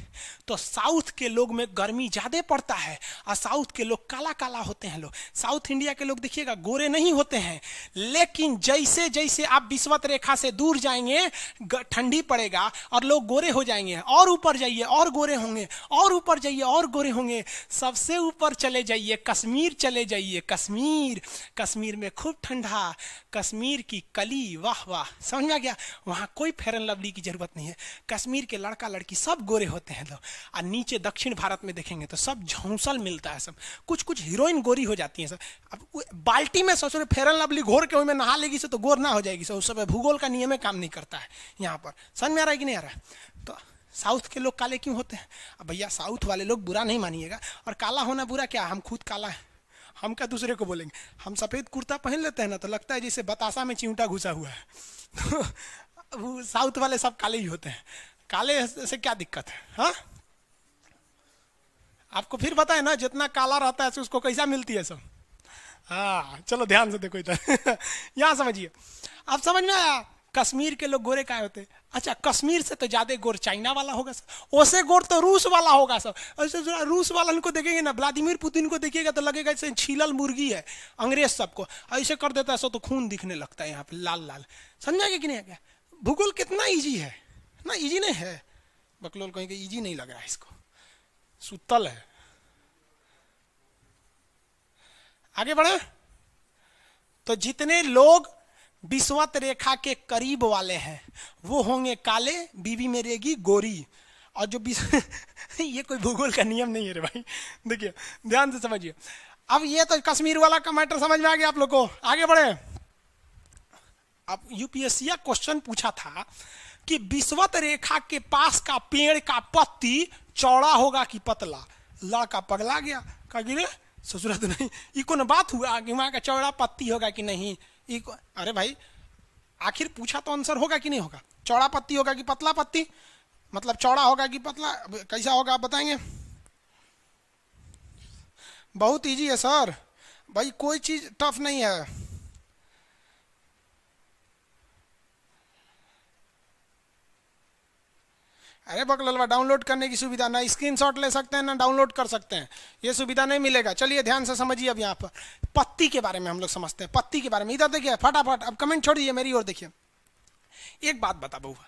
तो साउथ के लोग में गर्मी ज्यादा पड़ता है और साउथ के लोग काला काला होते हैं। लोग साउथ इंडिया के लोग देखिएगा गोरे नहीं होते हैं। लेकिन जैसे जैसे आप विषुवत रेखा से दूर जाएंगे ठंडी पड़ेगा और लोग गोरे हो जाएंगे। और ऊपर जाइए और गोरे होंगे, और ऊपर जाइए और गोरे होंगे। सबसे ऊपर चले जाइए कश्मीर, चले जाइए कश्मीर। कश्मीर में खूब ठंडा, कश्मीर की कली, वाह वाह, समझ में आ गया? वहां कोई फेयर एंड लवली की जरूरत नहीं है। कश्मीर के लड़का लड़की सब गोरे होते हैं लोग। और नीचे दक्षिण भारत में देखेंगे तो सब झौंसल मिलता है, सब कुछ कुछ हीरोइन गोरी हो जाती हैं सब। अब बाल्टी में सोच रहे फेयर एंड लवली घोर के में नहा लेगी तो गोर ना हो जाएगी, उस समय भूगोल का नियम काम नहीं करता है यहाँ पर। समझ में आ रहा है कि नहीं आ रहा है? तो साउथ के लोग काले क्यों होते हैं? अब भैया साउथ वाले लोग बुरा नहीं मानिएगा, और काला होना बुरा क्या? हम खुद काला है, हम क्या दूसरे को बोलेंगे? हम सफेद कुर्ता पहन लेते हैं ना तो लगता है जैसे बतासा में चिमटा घुसा हुआ है। तो साउथ वाले सब काले ही होते हैं। काले से क्या दिक्कत है? हाँ आपको फिर पता है ना, जितना काला रहता है उसको कैसा मिलती है सब। हाँ चलो ध्यान से देखो इधर। यहाँ समझिए, अब समझ में आया कश्मीर के लोग गोरे काहे होते हैं? अच्छा कश्मीर से तो ज्यादा गोर चाइना वाला होगा सर, ओसे गोर तो रूस वाला होगा सर। ऐसे रूस वाला को देखेंगे ना, व्लादिमीर पुतिन को देखिएगा तो लगेगा जैसे छीलल मुर्गी है। अंग्रेज सबको ऐसे कर देता है सो तो खून दिखने लगता है यहाँ पे लाल लाल। समझा कि नहीं? क्या भूगोल कितना इजी है ना? इजी नहीं है, बकलोल कहेंगे इजी नहीं लग रहा है इसको, सुतल है। आगे बढ़े तो जितने लोग विषुवत रेखा के करीब वाले हैं वो होंगे काले, बीवी में रहेगी गोरी। और जो ये कोई भूगोल का नियम नहीं है रे भाई, देखिए ध्यान से समझिए। अब ये तो कश्मीर वाला का मैटर समझ में आ गया आप लोग को। आगे बढ़े, अब यूपीएससी क्वेश्चन पूछा था कि विषुवत रेखा के पास का पेड़ का पत्ती चौड़ा होगा कि पतला? लड़का पगला गया, कहा गिरे ससुरा तो नहीं, ये कौन बात हुआ कि वहां का चौड़ा पत्ती होगा कि नहीं? अरे भाई आखिर पूछा तो आंसर होगा कि नहीं होगा? चौड़ा पत्ती होगा कि पतला पत्ती, मतलब चौड़ा होगा कि पतला, कैसा होगा आप बताएंगे? बहुत इजी है सर भाई, कोई चीज टफ नहीं है। अरे बकललवा डाउनलोड करने की सुविधा ना, स्क्रीनशॉट ले सकते हैं ना डाउनलोड कर सकते हैं, ये सुविधा नहीं मिलेगा। चलिए ध्यान से समझिए। अब यहाँ पर पत्ती के बारे में हम लोग समझते हैं, पत्ती के बारे में। इधर देखिए फटाफट, अब कमेंट छोड़िए मेरी ओर देखिए। एक बात बता बउआ,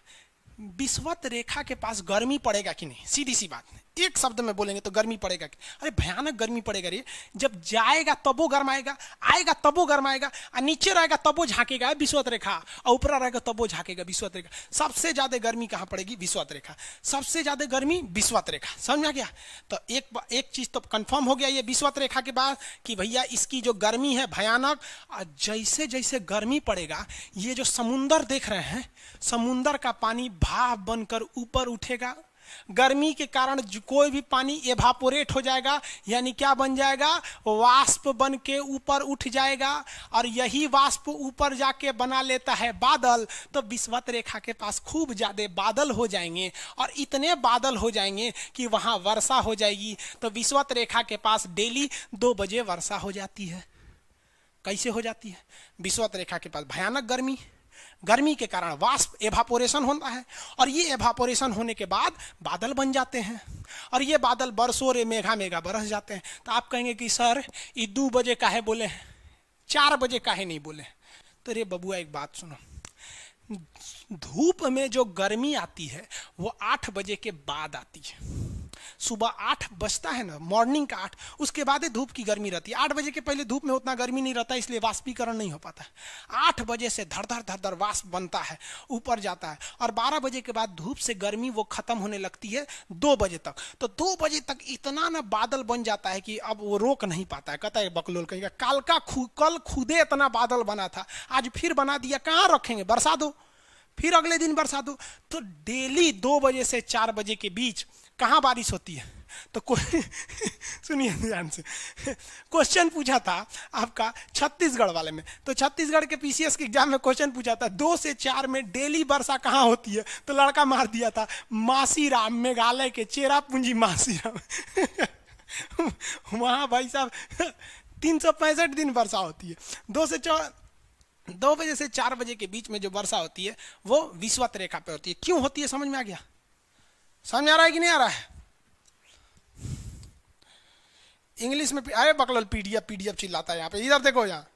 विषुवत रेखा के पास गर्मी पड़ेगा कि नहीं, सीधी सी बात है, एक शब्द में बोलेंगे तो गर्मी पड़ेगा कि, अरे भयानक गर्मी पड़ेगा रे। जब जाएगा तबो गर्म आएगा, आएगा तबो गर्म आएगा, और नीचे रहेगा तबो झांकेगा विषुवत रेखा, और ऊपर रहेगा तबो झांकेगा विषुवत रेखा। सबसे ज्यादा गर्मी कहाँ पड़ेगी, विषुवत रेखा, सबसे ज्यादा गर्मी विषुवत रेखा। समझ में आ गया? तो एक चीज तो कंफर्म हो गया ये विषुवत रेखा के बाद कि भैया इसकी जो गर्मी है भयानक। और जैसे जैसे गर्मी पड़ेगा, ये जो समुंदर देख रहे हैं, समुंदर का पानी भाप बनकर ऊपर उठेगा। गर्मी के कारण कोई भी पानी एवापोरेट हो जाएगा, यानी क्या बन जाएगा, वाष्प बन के ऊपर उठ जाएगा, और यही वाष्प ऊपर जाके बना लेता है बादल। तो विषुवत रेखा के पास खूब ज्यादा बादल हो जाएंगे, और इतने बादल हो जाएंगे कि वहां वर्षा हो जाएगी। तो विषुवत रेखा के पास डेली 2 बजे वर्षा हो जाती है। कैसे हो जाती है? विषुवत रेखा के पास भयानक गर्मी, गर्मी के कारण वाष्प एवापोरेशन होता है, और ये एवापोरेशन होने के बाद बादल बन जाते हैं, और ये बादल बरसों रे मेघा मेघा बरस जाते हैं। तो आप कहेंगे कि सर ये 2 बजे काहे बोले, 4 बजे काहे नहीं बोले? तो रे बबुआ एक बात सुनो, धूप में जो गर्मी आती है वो 8 बजे के बाद आती है। सुबह 8 बजता है ना, मॉर्निंग का 8, उसके बाद धूप की गर्मी रहती है। 8 बजे के पहले धूप में उतना गर्मी नहीं रहता, इसलिए वाष्पीकरण नहीं हो पाता। 8 बजे से धर धर वाष्प बनता है, ऊपर जाता है, और 12 बजे के बाद धूप से गर्मी वो खत्म होने लगती है 2 बजे तक। तो 2 बजे तक इतना ना बादल बन जाता है कि अब वो रोक नहीं पाता है। कहता है बकलोल कहेगा कल खुदे इतना बादल बना था, आज फिर बना दिया, कहाँ रखेंगे, बरसा दो, फिर अगले दिन बरसा दो। तो डेली 2 बजे से 4 बजे के बीच कहाँ बारिश होती है? तो कोई सुनिए ध्यान से, क्वेश्चन पूछा था आपका छत्तीसगढ़ वाले में, तो छत्तीसगढ़ के पीसीएस के एग्जाम में क्वेश्चन पूछा था 2 से 4 में डेली वर्षा कहाँ होती है? तो लड़का मार दिया था मासीराम, मेघालय के चेरापूंजी मासीराम वहां भाई साहब 365 दिन वर्षा होती है। 2 बजे से 4 बजे के बीच में जो वर्षा होती है वो विषुवत रेखा पे होती है। क्यों होती है समझ में आ गया? समझ में आ रहा है कि नहीं आ रहा है? इंग्लिश में अरे बकलोल पीडीएफ चिल्लाता है यहाँ पे, इधर देखो, यहाँ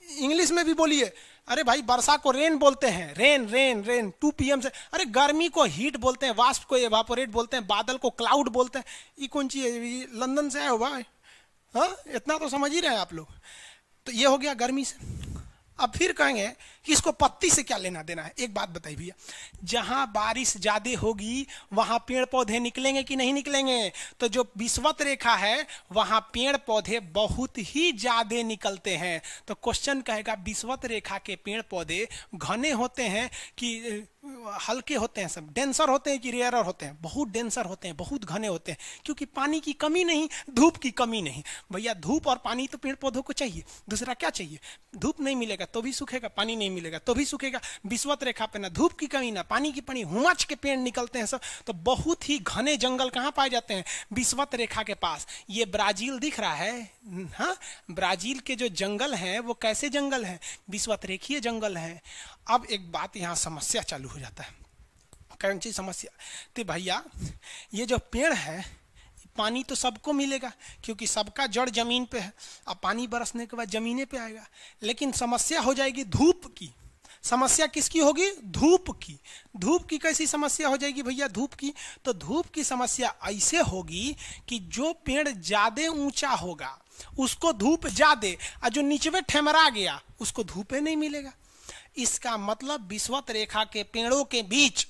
इंग्लिश में भी बोलिए। अरे भाई वर्षा को रेन बोलते हैं, रेन 2 PM से। अरे गर्मी को हीट बोलते हैं, वाष्प को एवापोरेट बोलते हैं, बादल को क्लाउड बोलते हैं। ये कौन चीज है, लंदन से आए हो भाई? हाँ, इतना तो समझ ही रहे हैं आप लोग। तो ये हो गया गर्मी से। अब फिर कहेंगे कि इसको पत्ती से क्या लेना देना है। एक बात बताइए भैया, जहां बारिश ज्यादा होगी वहां पेड़ पौधे निकलेंगे कि नहीं निकलेंगे? तो जो विषुवत रेखा है वहां पेड़ पौधे बहुत ही ज्यादा निकलते हैं। तो क्वेश्चन कहेगा विषुवत रेखा के पेड़ पौधे घने होते हैं कि हल्के होते हैं, सब डेंसर होते हैं कि रेयरर होते हैं? बहुत डेंसर होते हैं, बहुत घने होते हैं, क्योंकि पानी की कमी नहीं, धूप की कमी नहीं। भैया धूप और पानी तो पेड़ पौधों को चाहिए, दूसरा क्या चाहिए? धूप नहीं मिलेगा तो भी सूखेगा, पानी नहीं मिलेगा तो भी सूखेगा। विषुवत रेखा पे ना धूप की कमी ना पानी की कमी, हुमच के पेड़ निकलते हैं सब। तो बहुत ही घने जंगल कहाँ पाए जाते हैं? विषुवत रेखा के पास। ये ब्राजील दिख रहा है, हाँ, ब्राजील के जो जंगल हैं वो कैसे जंगल हैं? विषुवत रेखीय जंगल हैं। अब एक बात यहाँ समस्या चालू हो जाता है। कौन सी समस्या? तो भैया ये जो पेड़ है पानी तो सबको मिलेगा, क्योंकि सबका जड़ जमीन पे है, अब पानी बरसने के बाद जमीने पे आएगा। लेकिन समस्या हो जाएगी धूप की। समस्या किसकी होगी? धूप की। धूप की कैसी समस्या हो जाएगी भैया? धूप की तो धूप की समस्या ऐसे होगी कि जो पेड़ ज्यादा ऊंचा होगा उसको धूप ज्यादा, और जो नीचे ठेमरा गया उसको धूपे नहीं मिलेगा। इसका मतलब विषुवत रेखा के पेड़ों के बीच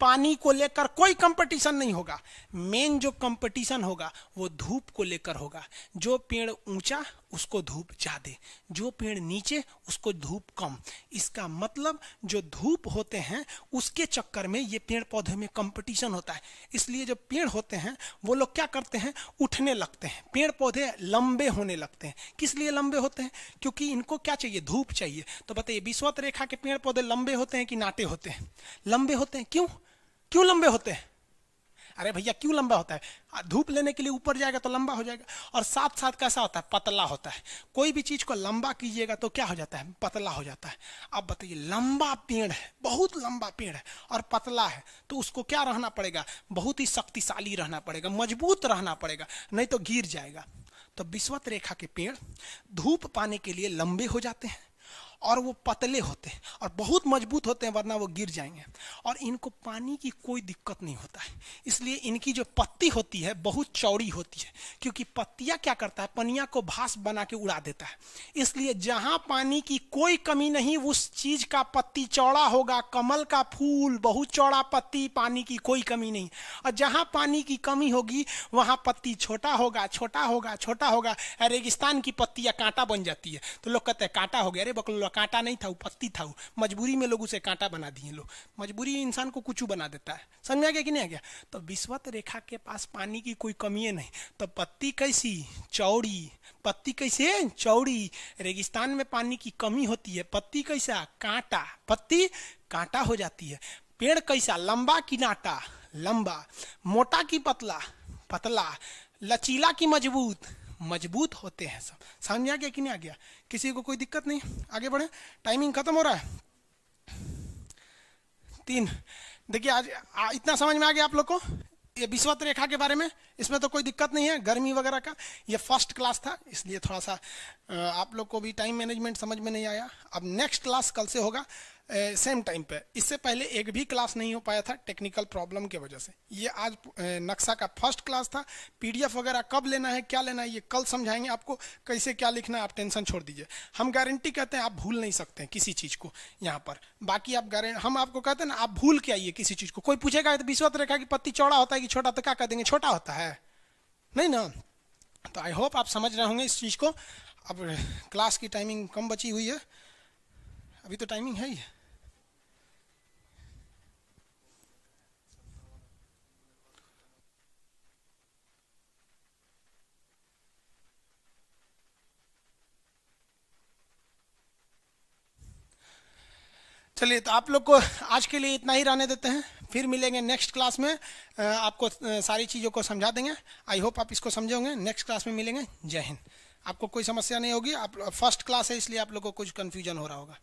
पानी को लेकर कोई कंपटीशन नहीं होगा। मेन जो कंपटीशन होगा वो धूप को लेकर होगा। जो पेड़ ऊंचा उसको धूप ज्यादा, जो पेड़ नीचे उसको धूप कम। इसका मतलब जो धूप होते हैं उसके चक्कर में ये पेड़ पौधे में कंपटीशन होता है। इसलिए जो पेड़ होते हैं वो लोग क्या करते हैं? उठने लगते हैं, पेड़ पौधे लंबे होने लगते हैं। किस लिए लंबे होते हैं? क्योंकि इनको क्या चाहिए? धूप चाहिए। तो बताइए विषुवत रेखा के पेड़ पौधे लंबे होते हैं कि नाटे होते हैं? लंबे होते हैं। क्यों लंबे होते हैं? अरे भैया क्यों लंबा होता है? धूप लेने के लिए ऊपर जाएगा तो लंबा हो जाएगा, और साथ साथ कैसा होता है? पतला होता है। कोई भी चीज को लंबा कीजिएगा तो क्या हो जाता है? पतला हो जाता है। अब बताइए लंबा पेड़ है, बहुत लंबा पेड़ है और पतला है, तो उसको क्या रहना पड़ेगा? बहुत ही शक्तिशाली रहना पड़ेगा, मजबूत रहना पड़ेगा, नहीं तो गिर जाएगा। तो विषुवत रेखा के पेड़ धूप पाने के लिए लंबे हो जाते हैं, और वो पतले होते हैं और बहुत मजबूत होते हैं, वरना वो गिर जाएंगे। और इनको पानी की कोई दिक्कत नहीं होता है, इसलिए इनकी जो पत्ती होती है बहुत चौड़ी होती है, क्योंकि पत्तियां क्या करता है, पनिया को भास बना के उड़ा देता है। इसलिए जहां पानी की कोई कमी नहीं उस चीज का पत्ती चौड़ा होगा। कमल का फूल बहुत चौड़ा पत्ती, पानी की कोई कमी नहीं। और जहां पानी की कमी होगी वहां पत्ती छोटा होगा, छोटा होगा, छोटा होगा। रेगिस्तान की पत्तियां कांटा बन जाती है, तो लोग कहते हैं कांटा हो गया। अरे बकलो, कांटा नहीं था, वो पत्ती था। मजबूरी में लोग उसे कांटा बना दिए। लोग मजबूरी इंसान को कुछ बना देता है। समझ में आ गया कि नहीं आ गया? तो विषुवत रेखा के पास पानी की कोई कमी है नहीं, तो पत्ती कैसी, चौड़ी। पत्ती कैसे, चौड़ी। रेगिस्तान में पानी की कमी होती है, पत्ती कैसा, कांटा। पत्ती कांटा हो जाती है। पेड़ कैसा, लंबा की नाटा, लंबा। मोटा की पतला, पतला। लचीला की मजबूत, मजबूत होते हैं सब। समझ में आ गया कि नहीं आ गया? किसी को कोई दिक्कत नहीं? आगे बढ़े, टाइमिंग खत्म हो रहा है। 3 देखिए, आज इतना समझ में आ गया आप लोग को ये विषुवत रेखा के बारे में? इसमें तो कोई दिक्कत नहीं है गर्मी वगैरह का। ये फर्स्ट क्लास था, इसलिए थोड़ा सा आप लोग को भी टाइम मैनेजमेंट समझ में नहीं आया। अब नेक्स्ट क्लास कल से होगा सेम टाइम पे। इससे पहले एक भी क्लास नहीं हो पाया था टेक्निकल प्रॉब्लम की वजह से। ये आज नक्शा का फर्स्ट क्लास था। पीडीएफ वगैरह कब लेना है, क्या लेना है, ये कल समझाएंगे आपको। कैसे क्या लिखना है आप टेंशन छोड़ दीजिए। हम गारंटी कहते हैं आप भूल नहीं सकते हैं किसी चीज़ को यहाँ पर। बाकी आप हम आपको कहते हैं ना, आप भूल के आइए किसी चीज़ को। कोई पूछेगा तो विषुवत रेखा की पत्ती चौड़ा होता है कि छोटा, तो क्या कह देंगे, छोटा होता है, नहीं ना? तो आई होप आप समझ रहे होंगे इस चीज़ को। अब क्लास की टाइमिंग कम बची हुई है, अभी तो टाइमिंग है ही। चलिए, तो आप लोग को आज के लिए इतना ही रहने देते हैं, फिर मिलेंगे नेक्स्ट क्लास में। आपको सारी चीज़ों को समझा देंगे। आई होप आप इसको समझे होंगे। नेक्स्ट क्लास में मिलेंगे। जय हिंद। आपको कोई समस्या नहीं होगी। आप फर्स्ट क्लास है इसलिए आप लोग को कुछ कन्फ्यूजन हो रहा होगा।